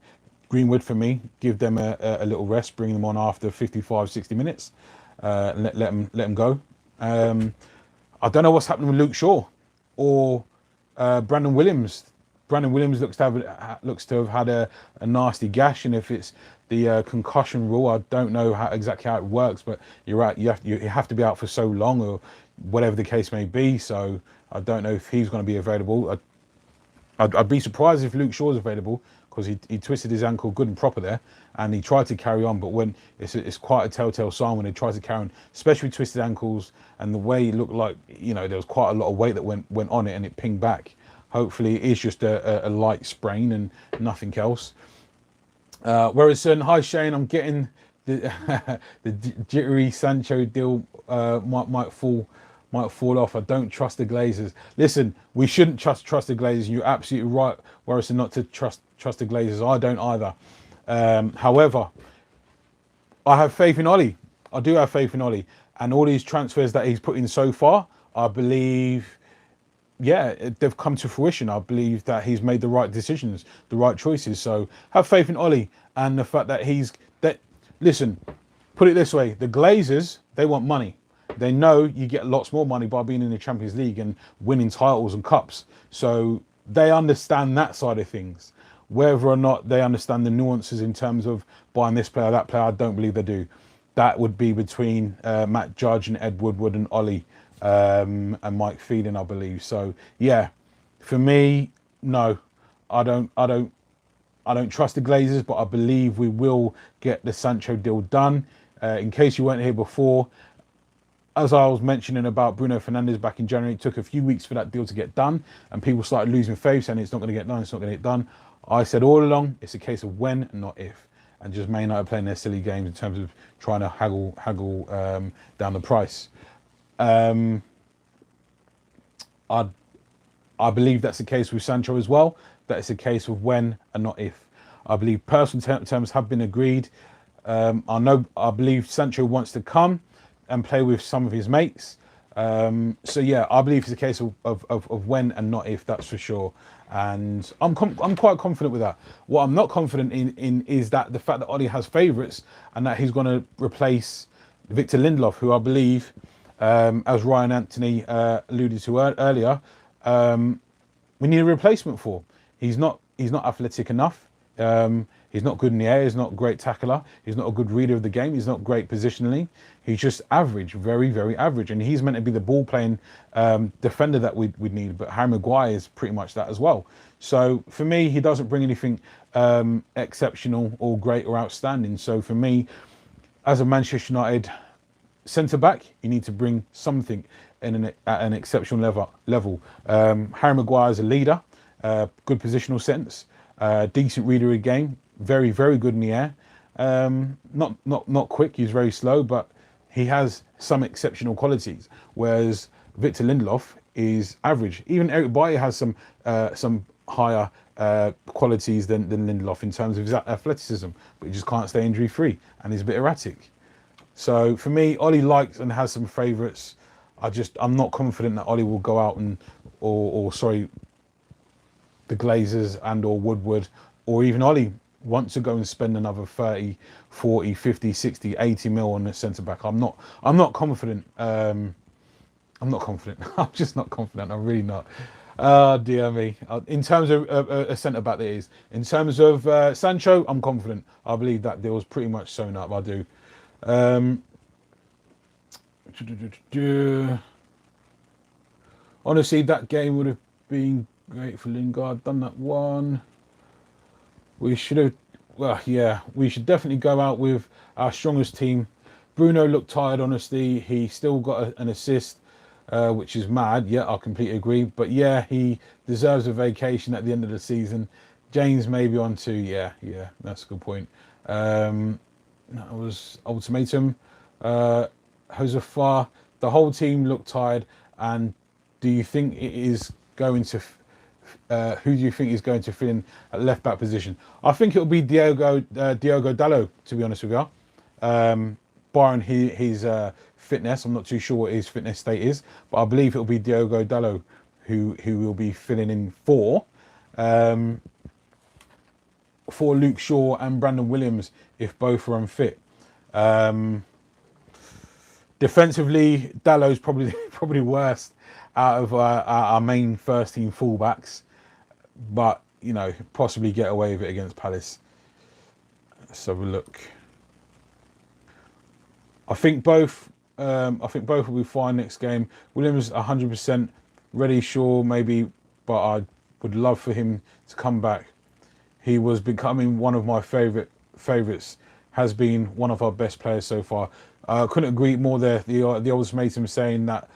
Greenwood for me, give them a little rest, bring them on after 55, 60 minutes, let them go. I don't know what's happening with Luke Shaw or Brandon Williams. Brandon Williams looks to have had a nasty gash, and if it's the concussion rule, I don't know exactly how it works. But you're right, you have to be out for so long, or whatever the case may be. So I don't know if he's going to be available. I'd be surprised if Luke Shaw's available, because he twisted his ankle good and proper there, and he tried to carry on. But when it's quite a telltale sign when they try to carry on, especially with twisted ankles, and the way it looked like, there was quite a lot of weight that went on it and it pinged back. Hopefully it is just a light sprain and nothing else. Whereas hi Shane, I'm getting the the jittery Sancho deal might fall off. I don't trust the Glazers. Listen, we shouldn't trust the Glazers. You're absolutely right, Warrison, not to trust the Glazers. I don't either. However, I have faith in Ollie. I do have faith in Ollie, and all these transfers that he's put in so far, I believe, they've come to fruition. I believe that he's made the right decisions, the right choices. So have faith in Ollie, and the fact that listen, put it this way: the Glazers, they want money. They know you get lots more money by being in the Champions League and winning titles and cups. So they understand that side of things. Whether or not they understand the nuances in terms of buying this player, that player, I don't believe they do. That would be between Matt Judge and Ed Woodward and Ollie and Mike Phelan, I believe. So yeah, for me, no, I don't trust the Glazers, but I believe we will get the Sancho deal done. In case you weren't here before, as I was mentioning about Bruno Fernandes back in January, it took a few weeks for that deal to get done, and people started losing faith, saying it's not going to get done, it's not going to get done. I said all along, it's a case of when and not if, and just Man United playing their silly games in terms of trying to haggle down the price. I believe that's the case with Sancho as well, that it's a case of when and not if. I believe personal terms have been agreed. I believe Sancho wants to come and play with some of his mates. So yeah, I believe it's a case of when and not if, that's for sure. And I'm quite confident with that. What I'm not confident in is that the fact that Ollie has favourites and that he's going to replace Victor Lindelof, who I believe, as Ryan Anthony alluded to earlier, we need a replacement for. He's not athletic enough. He's not good in the air. He's not a great tackler. He's not a good reader of the game. He's not great positionally. He's just average, very, very average. And he's meant to be the ball-playing defender that we need. But Harry Maguire is pretty much that as well. So for me, he doesn't bring anything exceptional or great or outstanding. So for me, as a Manchester United centre-back, you need to bring something at an exceptional level. Harry Maguire is a leader, good positional sense, decent reader of the game, very, very good in the air. Not quick, he's very slow, but he has some exceptional qualities, whereas Victor Lindelof is average. Even Eric Bailly has some higher qualities than Lindelof in terms of his athleticism, but he just can't stay injury free and he's a bit erratic. So for me, Ollie likes and has some favourites. I'm not confident that Ollie will go out and the Glazers and or Woodward or even Ollie want to go and spend another 30, 40, 50, 60, 80 mil on the centre back. I'm not confident. I'm not confident. I'm just not confident. I'm really not. Dear me. In terms of a centre back, that is. In terms of Sancho, I'm confident. I believe that deal was pretty much sewn up. I do. Honestly, that game would have been great for Lingard. Done that one. We should have. Well, yeah, we should definitely go out with our strongest team. Bruno looked tired, honestly. He still got an assist, which is mad. Yeah, I completely agree. But yeah, he deserves a vacation at the end of the season. James maybe on two. Yeah, that's a good point. That was ultimatum. Josepha, the whole team looked tired. And do you think it is going to? Who do you think is going to fill in at left back position? I think it'll be Diogo Dalot, to be honest with you. barring his fitness. I'm not too sure what his fitness state is, but I believe it'll be Diogo Dalot who will be filling in for Luke Shaw and Brandon Williams if both are unfit. Defensively, Dallow's probably worst out of our main first team fullbacks, but you know, possibly get away with it against Palace. Let's have a look. I think both will be fine next game. Williams 100% ready, Shaw maybe, but I would love for him to come back. He was becoming one of my favourites. Has been one of our best players so far. I couldn't agree more there. The ultimatum saying that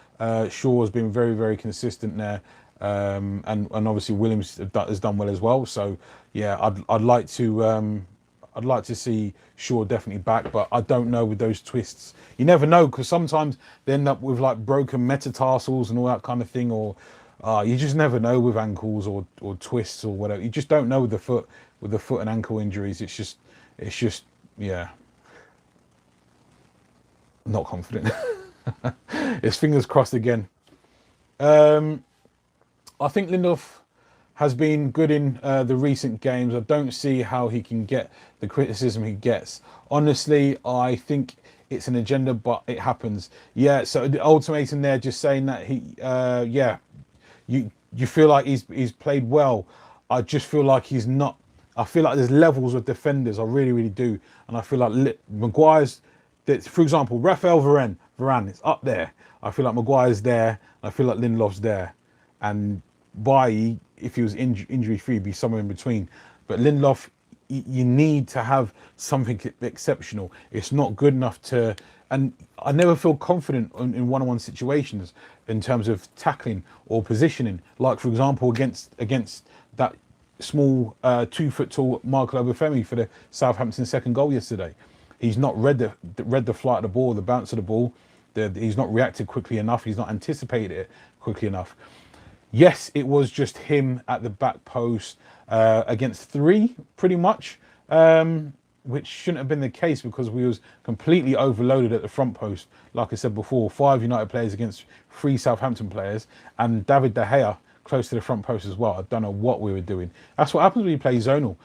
Shaw has been very, very consistent there, and obviously Williams has done well as well. So yeah, I'd like to see Shaw definitely back, but I don't know with those twists. You never know, because sometimes they end up with like broken metatarsals and all that kind of thing, or you just never know with ankles or twists or whatever. You just don't know with the foot and ankle injuries. It's just yeah, not confident. It's fingers crossed again. I think Lindelof has been good in the recent games. I don't see how he can get the criticism he gets. Honestly, I think it's an agenda, but it happens. Yeah, so the ultimatum there just saying that you feel like he's played well. I just feel like he's not. I feel like there's levels of defenders. I really, really do. And I feel like Maguire's, for example, Raphael Varane is up there. I feel like Maguire's there. I feel like Lindelof's there. And Bailly, if he was injury-free, be somewhere in between. But Lindelof, you need to have something exceptional. It's not good enough to... And I never feel confident in one-on-one situations in terms of tackling or positioning. Like, for example, against that small 2-foot-tall Michael Obafemi for the Southampton second goal yesterday. He's not read the flight of the ball, the bounce of the ball. He's not reacted quickly enough. He's not anticipated it quickly enough. Yes, it was just him at the back post against 3, pretty much, which shouldn't have been the case because we was completely overloaded at the front post. Like I said before, 5 United players against 3 Southampton players, and David De Gea close to the front post as well. I don't know what we were doing. That's what happens when you play zonal.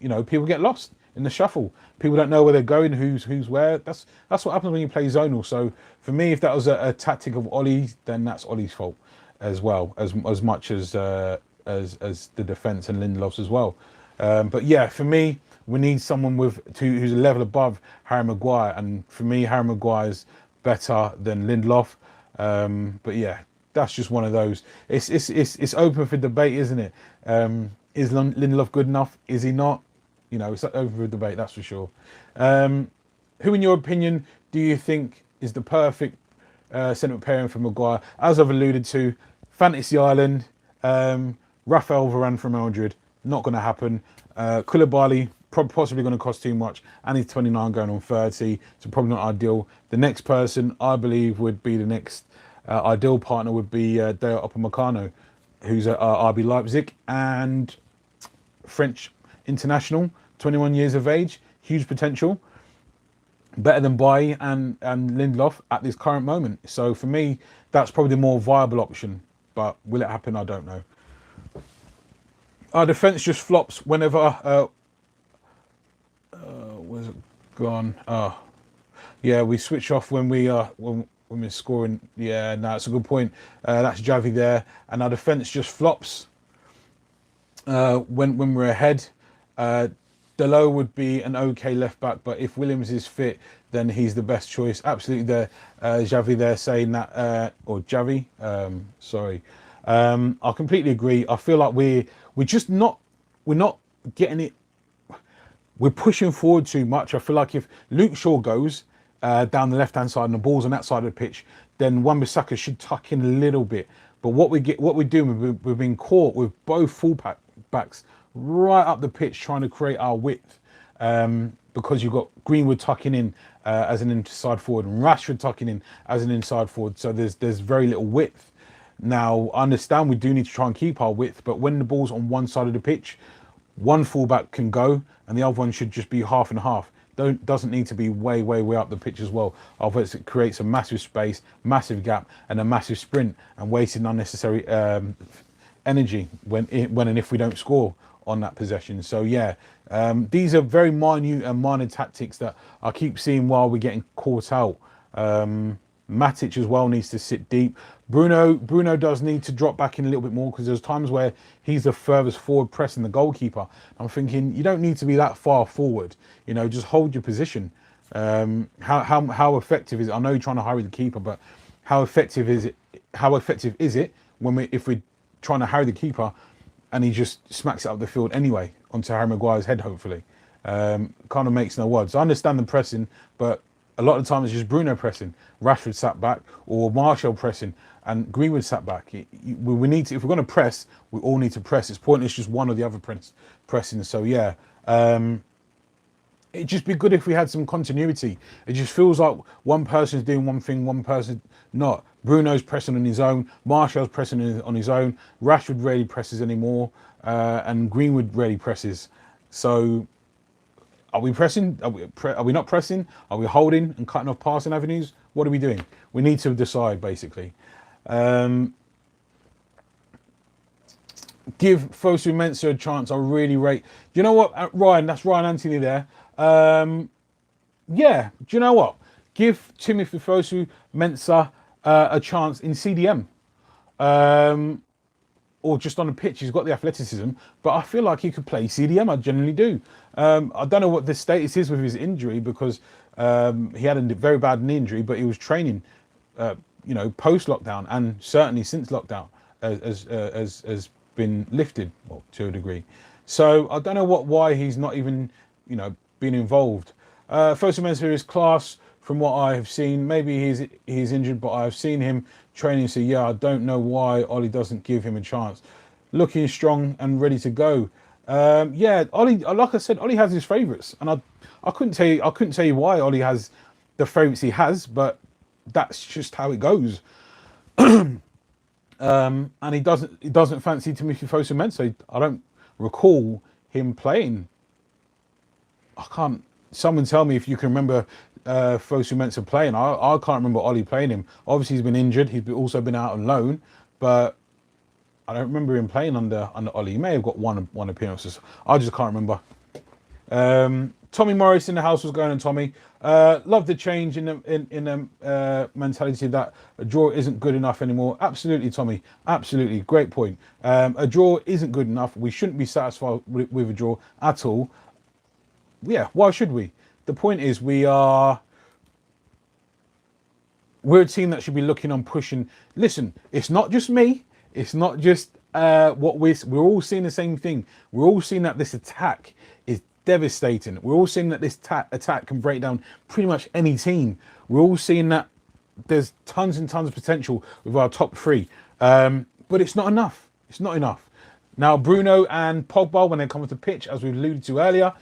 You know, people get lost in the shuffle. People don't know where they're going, who's where. That's what happens when you play zonal. So for me, if that was a tactic of Ollie's, then that's Ollie's fault as well, as much as the defence and Lindelof's as well. But yeah, for me, we need someone who's a level above Harry Maguire, and for me, Harry Maguire's better than Lindelof. But yeah, that's just one of those. It's open for debate, isn't it? Is Lindelof good enough? Is he not? You know, it's open for debate, that's for sure. Who, in your opinion, do you think is the perfect centre pairing for Maguire? As I've alluded to, Fantasy Island, Raphael Varane from Madrid, not going to happen. Koulibaly, possibly going to cost too much, and he's 29 going on 30, so probably not ideal. The next person, I believe, would be the next ideal partner would be Dayot Upamecano, who's at RB Leipzig and French international, 21 years of age, huge potential, better than Bailly and Lindelof at this current moment. So for me, that's probably the more viable option, but will it happen? I don't know. Our defence just flops whenever... where's it gone? Yeah, we switch off when we're scoring. Yeah, no, it's a good point. That's Javi there. And our defence just flops when we're ahead. Dalot would be an okay left back, but if Williams is fit, then he's the best choice. Absolutely there. Javi there saying that, or Javi, sorry. I completely agree. I feel like we're not getting it. We're pushing forward too much. I feel like if Luke Shaw goes down the left-hand side and the ball's on that side of the pitch, then Wan-Bissaka should tuck in a little bit. But what we're doing, we've been caught with both full backs right up the pitch trying to create our width, because you've got Greenwood tucking in as an inside forward and Rashford tucking in as an inside forward. So there's very little width. Now, I understand we do need to try and keep our width, but when the ball's on one side of the pitch, one fullback can go and the other one should just be half and half. doesn't need to be way up the pitch as well. Otherwise, it creates a massive space, massive gap, and a massive sprint, and wasting unnecessary energy when and if we don't score on that possession. So yeah, these are very minute and minor tactics that I keep seeing while we're getting caught out. Matic as well needs to sit deep. Bruno does need to drop back in a little bit more, because there's times where he's the furthest forward pressing the goalkeeper. I'm thinking, you don't need to be that far forward. You know, just hold your position. How effective is it? I know you're trying to hurry the keeper, but how effective is it? How effective is it if we're trying to harry the keeper and he just smacks it up the field anyway onto Harry Maguire's head, hopefully? Kind of makes no odds. I understand the pressing, but a lot of the time it's just Bruno pressing, Rashford sat back, or Martial pressing, and Greenwood sat back. We need to, if we're going to press, we all need to press. It's pointless just one or the other pressing. So yeah, it'd just be good if we had some continuity. It just feels like one person's doing one thing, one person not. Bruno's pressing on his own, Martial's pressing on his own, Rashford rarely presses anymore, and Greenwood rarely presses. So are we pressing? Are we not pressing? Are we holding and cutting off passing avenues? What are we doing? We need to decide, basically. Give Fosu Mensah a chance. I really rate. Do you know what, Ryan? That's Ryan Anthony there. Yeah. Do you know what? Give Timothy Fosu Mensah a chance in CDM. Or just on the pitch. He's got the athleticism, but I feel like he could play CDM. I generally do. I don't know what the status is with his injury, because he had a very bad knee injury, but he was training, you know, post lockdown, and certainly since lockdown has been lifted, well, to a degree. So I don't know why he's not even, you know, been involved. Fosu Mensah is class from what I have seen. Maybe he's injured, but I've seen him training. So yeah, I don't know why Ollie doesn't give him a chance. Looking strong and ready to go. Yeah, Ollie. Like I said, Ollie has his favourites, and I couldn't tell you why Ollie has the favourites he has, but that's just how it goes. And he doesn't fancy Timothy Fosu Mensah. I don't recall him playing. I can't. Someone tell me if you can remember Fosu Mensah playing. I can't remember Ollie playing him. Obviously, he's been injured. He's also been out on loan, but I don't remember him playing under Ollie. He may have got one appearance. I just can't remember. Tommy Morris in the house was going on. Tommy, love the change in the mentality that a draw isn't good enough anymore. Absolutely, Tommy. Absolutely, great point. A draw isn't good enough. We shouldn't be satisfied with a draw at all. Yeah, why should we? The point is, we're a team that should be looking on pushing. Listen, it's not just me. It's not just what we're all seeing the same thing. We're all seeing that this attack is devastating. We're all seeing that this attack can break down pretty much any team. We're all seeing that there's tons and tons of potential with our top three. But it's not enough. It's not enough. Now, Bruno and Pogba, when they come off the pitch, as we alluded to earlier,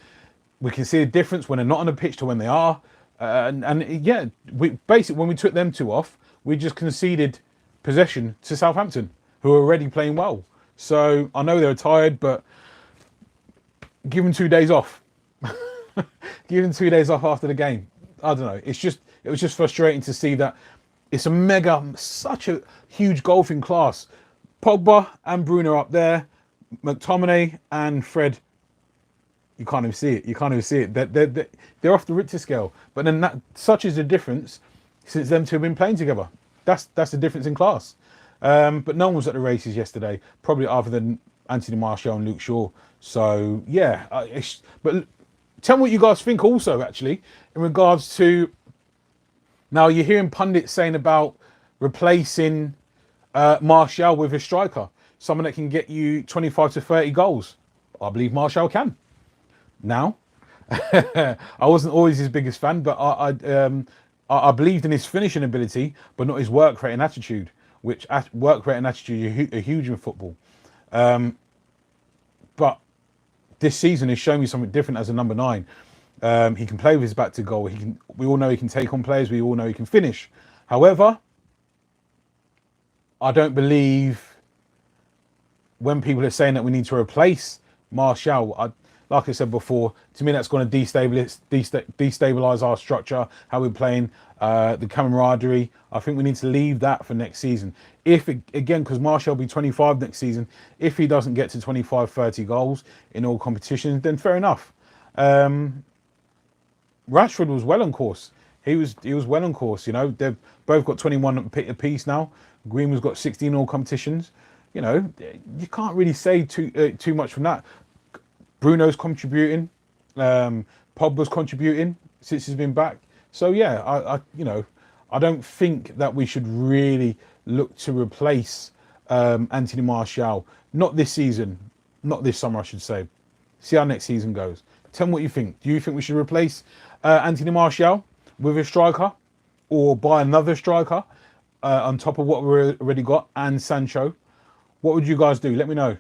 we can see a difference when they're not on the pitch to when they are. And yeah, basically, when we took them two off, we just conceded possession to Southampton, who are already playing well. So I know they're tired, but give them 2 days off. Give them 2 days off after the game. I don't know. It was just frustrating to see that it's such a huge golfing class. Pogba and Bruno up there, McTominay and Fred. You can't even see it. You can't even see it. They're off the Richter scale. But then such is the difference since them two have been playing together. That's the difference in class. But no one was at the races yesterday, probably other than Anthony Martial and Luke Shaw. So yeah, but tell me what you guys think also, actually, in regards to, now you're hearing pundits saying about replacing Martial with a striker, someone that can get you 25 to 30 goals. I believe Martial can. Now, I wasn't always his biggest fan, but I believed in his finishing ability, but not his work rate and attitude, which work rate and attitude are huge in football. But this season has shown me something different as a number 9. He can play with his back to goal. We all know he can take on players. We all know he can finish. However, I don't believe when people are saying that we need to replace Martial, like I said before, to me that's going to destabilize our structure, how we're playing, the camaraderie. I think we need to leave that for next season. If it, again, because Martial will be 25 next season, if he doesn't get to 25, 30 goals in all competitions, then fair enough. Rashford was well on course. He was well on course. You know, they've both got 21 apiece now. Greenwood's got 16 all competitions. You know, you can't really say too much from that. Bruno's contributing. Pogba's contributing since he's been back. So yeah, I don't think that we should really look to replace Anthony Martial. Not this season, not this summer, I should say. See how next season goes. Tell me what you think. Do you think we should replace Anthony Martial with a striker, or buy another striker on top of what we've already got, and Sancho? What would you guys do? Let me know.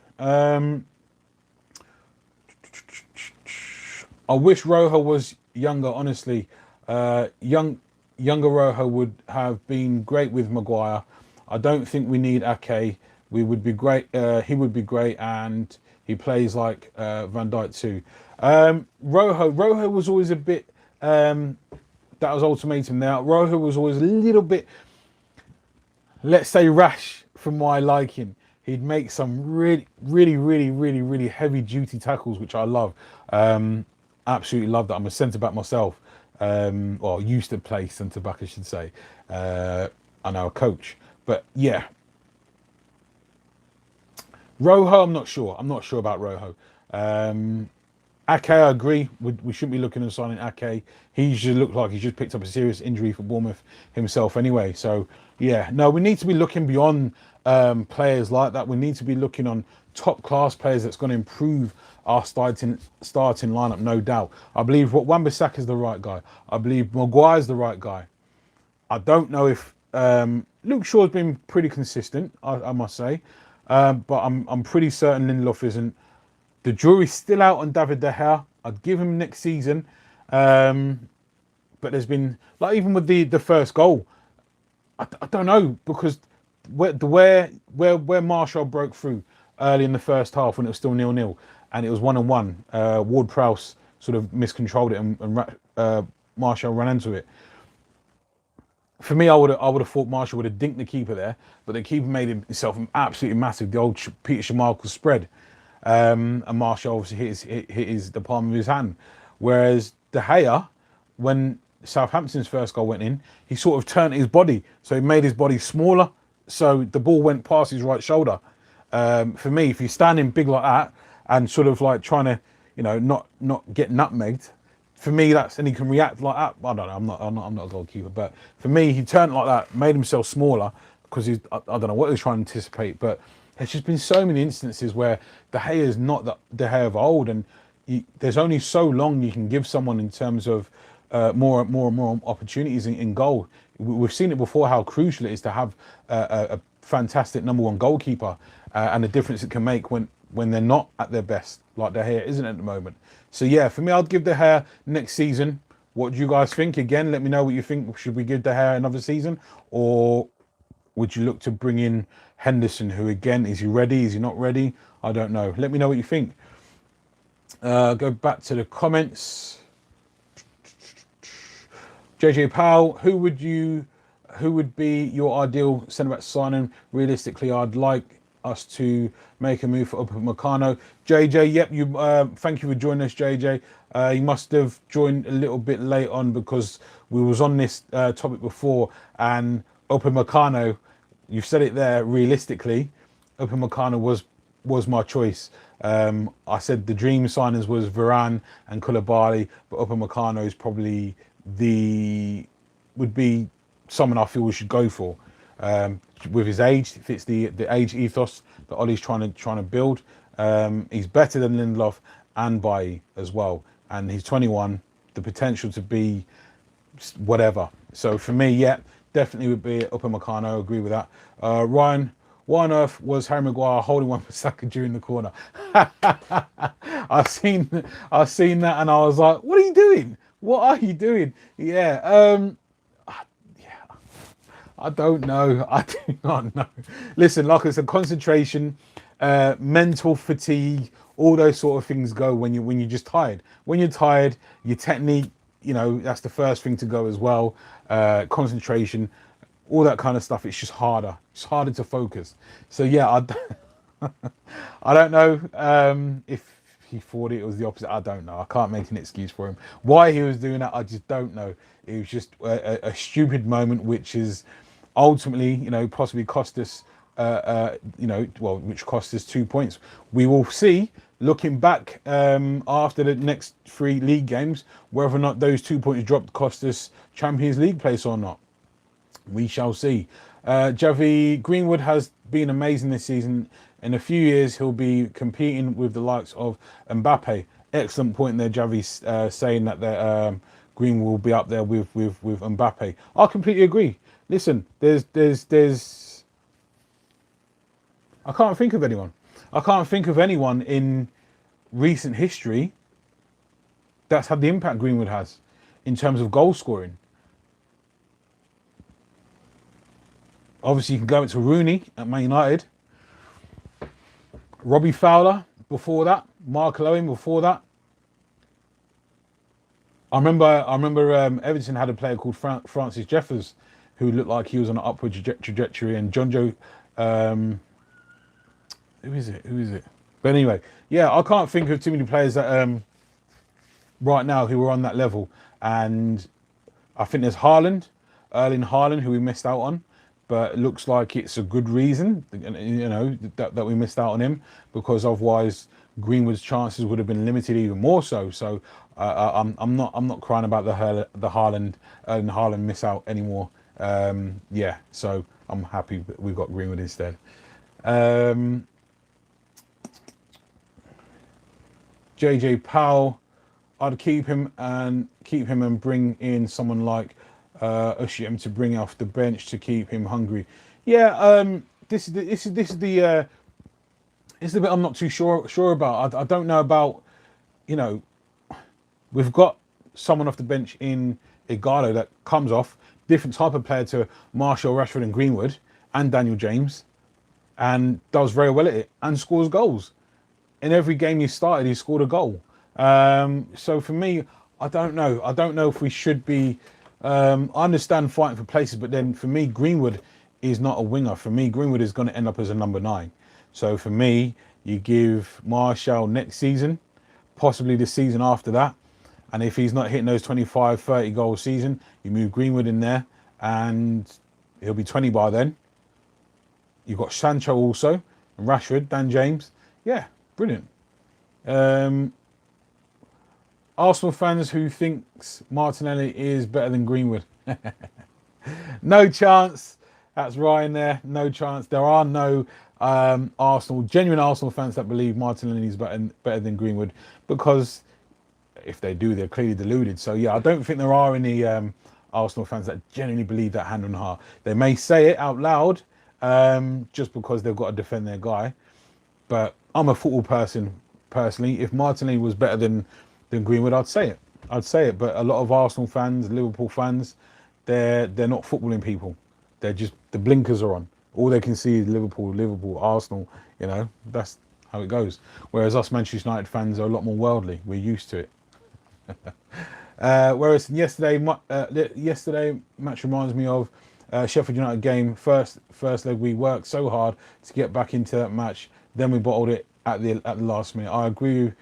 I wish Rojo was younger, honestly. Younger Rojo would have been great with Maguire. I don't think we need Ake. We would be great. He would be great, and he plays like Van Dijk too. Rojo was always a bit. That was ultimatum there. Rojo was always a little bit, let's say, rash for my liking. He'd make some really heavy duty tackles, which I love. Absolutely love that. I'm a centre back myself. Well, used to play centre back, I should say. I'm now a coach, but yeah. Rojo, I'm not sure. I'm not sure about Rojo. Ake, I agree. We shouldn't be looking at signing Ake. He should look like he's just picked up a serious injury for Bournemouth himself anyway. So, yeah. No, we need to be looking beyond players like that. We need to be looking on top-class players that's going to improve our starting lineup, no doubt. I believe Wan-Bissaka is the right guy. I believe Maguire's the right guy. I don't know if... Luke Shaw's been pretty consistent, I must say. But I'm pretty certain Lindelof isn't. The jury's still out on David De Gea. I'd give him next season. But there's been, like, even with the first goal, I don't know, because where Martial broke through early in the first half when it was still 0-0 and it was 1-1, Ward-Prowse sort of miscontrolled it and Martial ran into it. For me, I would have thought Martial would have dinked the keeper there, but the keeper made himself absolutely massive. The old Peter Schmeichel spread, and Martial obviously hit the palm of his hand. Whereas De Gea, when Southampton's first goal went in, he sort of turned his body, so he made his body smaller, so the ball went past his right shoulder. For me, if you're standing big like that and sort of like trying to, not get nutmegged. For me, and he can react like that. I don't know. I'm not a goalkeeper, but for me, he turned like that, made himself smaller because I don't know what he was trying to anticipate. But there's just been so many instances where De Gea is not the De Gea of old, and there's only so long you can give someone in terms of more and more opportunities in goal. We've seen it before how crucial it is to have a fantastic number one goalkeeper and the difference it can make when they're not at their best, like De Gea isn't at the moment. So yeah, for me, I'd give De Gea next season. What do you guys think? Again, let me know what you think. Should we give De Gea another season, or would you look to bring in Henderson, who again, is he ready? Is he not ready? I don't know. Let me know what you think. Go back to the comments. JJ Powell, who would be your ideal centre-back signing? Realistically, I'd like us to make a move for Upamecano. JJ, yep, you. Thank you for joining us, JJ. You must have joined a little bit late on because we was on this topic before, and Upamecano, you've said it there. Realistically, Upamecano was my choice. I said the dream signings was Varane and Koulibaly, but Upamecano is probably would be someone I feel we should go for. With his age, it fits the age ethos that Ollie's trying to build. He's better than Lindelof and Bailly as well, and he's 21. The potential to be whatever. So for me, yeah, definitely would be Upamecano. I agree with that. Ryan, why on earth was Harry Maguire holding Wan-Bissaka during the corner? I've seen that, and I was like, what are you doing? What are you doing? Yeah. I don't know. I do not know. Listen, like I said, concentration, mental fatigue, All those sort of things go when you're just tired. When you're tired, your technique, that's the first thing to go as well. Concentration, all that kind of stuff. It's just harder. It's harder to focus. So yeah, I don't know if he thought it was the opposite. I don't know. I can't make an excuse for him. Why he was doing that, I just don't know. It was just a stupid moment, which is ultimately, possibly cost us, which cost us 2 points. We will see, looking back after the next 3 league games, whether or not those 2 points dropped cost us Champions League place or not. We shall see. Javi Greenwood has been amazing this season. In a few years, he'll be competing with the likes of Mbappe. Excellent point there, Javi, saying that Greenwood will be up there with Mbappe. I completely agree. Listen, there's. I can't think of anyone. I can't think of anyone in recent history that's had the impact Greenwood has in terms of goal scoring. Obviously, you can go into Rooney at Man United. Robbie Fowler before that. Mark Owen before that. I remember Everton had a player called Francis Jeffers who looked like he was on an upward trajectory. And John Joe... Who is it? But anyway, yeah, I can't think of too many players that right now who are on that level. And I think there's Erling Haaland, who we missed out on. But it looks like it's a good reason, that we missed out on him, because otherwise Greenwood's chances would have been limited even more so. So I'm not crying about the Erling Haaland miss out anymore. So I'm happy that we got Greenwood instead. JJ Powell, I'd keep him and bring in someone like Ushim to bring off the bench to keep him hungry. Yeah, this is the bit I'm not too sure about. I don't know about, we've got someone off the bench in Igalo that comes off, different type of player to Martial, Rashford and Greenwood and Daniel James, and does very well at it and scores goals. In every game he started, he scored a goal. So for me, I don't know. I don't know if we should be... I understand fighting for places, but then for me, Greenwood is not a winger. For me, Greenwood is going to end up as a number 9. So for me, you give Martial next season, possibly the season after that. And if he's not hitting those 25, 30 goal season, you move Greenwood in there and he'll be 20 by then. You've got Sancho also, and Rashford, Dan James. Yeah, brilliant. Arsenal fans who thinks Martinelli is better than Greenwood. No chance. That's Ryan there. No chance. There are no genuine Arsenal fans that believe Martinelli is better than Greenwood, because if they do, they're clearly deluded. So yeah, I don't think there are any Arsenal fans that genuinely believe that hand on heart. They may say it out loud just because they've got to defend their guy. But I'm a football person personally. If Martinelli was better than Greenwood, I'd say it. But a lot of Arsenal fans, Liverpool fans, they're not footballing people. They're just, the blinkers are on. All they can see is Liverpool, Arsenal. That's how it goes. Whereas us Manchester United fans are a lot more worldly. We're used to it. Whereas yesterday match reminds me of Sheffield United game. First leg, we worked so hard to get back into that match. Then we bottled it at the last minute. I agree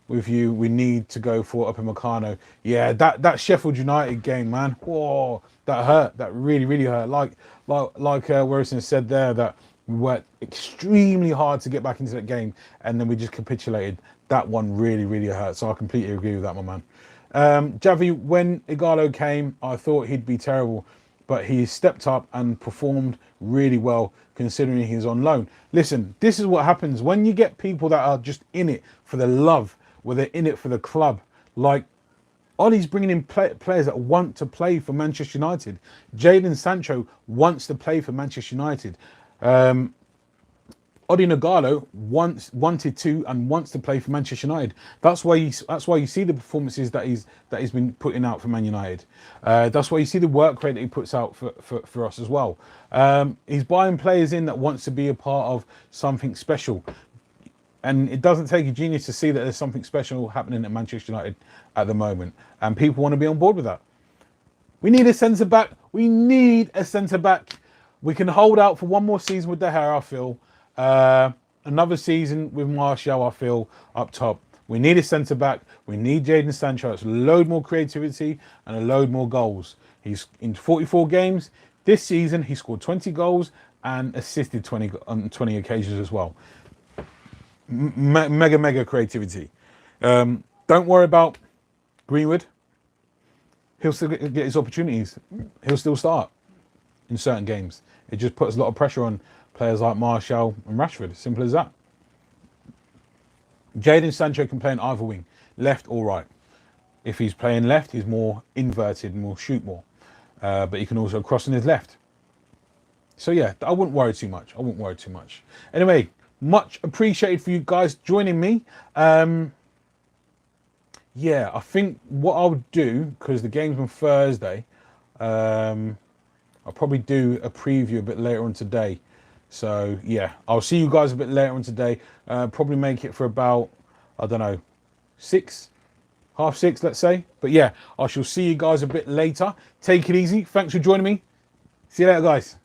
with you. We need to go for Upamecano. Yeah, that Sheffield United game, man. Whoa, that hurt. That really hurt. Like Warrison said there, that we worked extremely hard to get back into that game, and then we just capitulated. That one really hurt. So I completely agree with that, my man. Javi, when Igalo came, I thought he'd be terrible, but he stepped up and performed really well considering he's on loan. Listen, this is what happens when you get people that are just in it for the love, where they're in it for the club. Like, Ollie's bringing in players that want to play for Manchester United. Jadon Sancho wants to play for Manchester United. Odi Nagalo wanted to and wants to play for Manchester United. That's why you see the performances that he's been putting out for Man United. That's why you see the work rate that he puts out for us as well. He's buying players in that wants to be a part of something special. And it doesn't take a genius to see that there's something special happening at Manchester United at the moment. And people want to be on board with that. We need a centre-back. We need a centre-back. We can hold out for one more season with De Gea, I feel. Another season with Martial, I feel, up top. We need a centre-back. We need Jadon Sancho. It's a load more creativity and a load more goals. He's in 44 games. This season, he scored 20 goals and assisted 20 on 20 occasions as well. Mega creativity. Don't worry about Greenwood. He'll still get his opportunities. He'll still start in certain games. It just puts a lot of pressure on players like Martial and Rashford. Simple as that. Jadon Sancho can play on either wing, left or right. If he's playing left, he's more inverted and will shoot more. But he can also cross on his left. So yeah, I wouldn't worry too much. Anyway, much appreciated for you guys joining me. Yeah, I think what I'll do, because the game's on Thursday, I'll probably do a preview a bit later on today. So yeah, I'll see you guys a bit later on today. Probably make it for about, I don't know, 6, half 6, let's say. But yeah, I shall see you guys a bit later. Take it easy. Thanks for joining me. See you later, guys.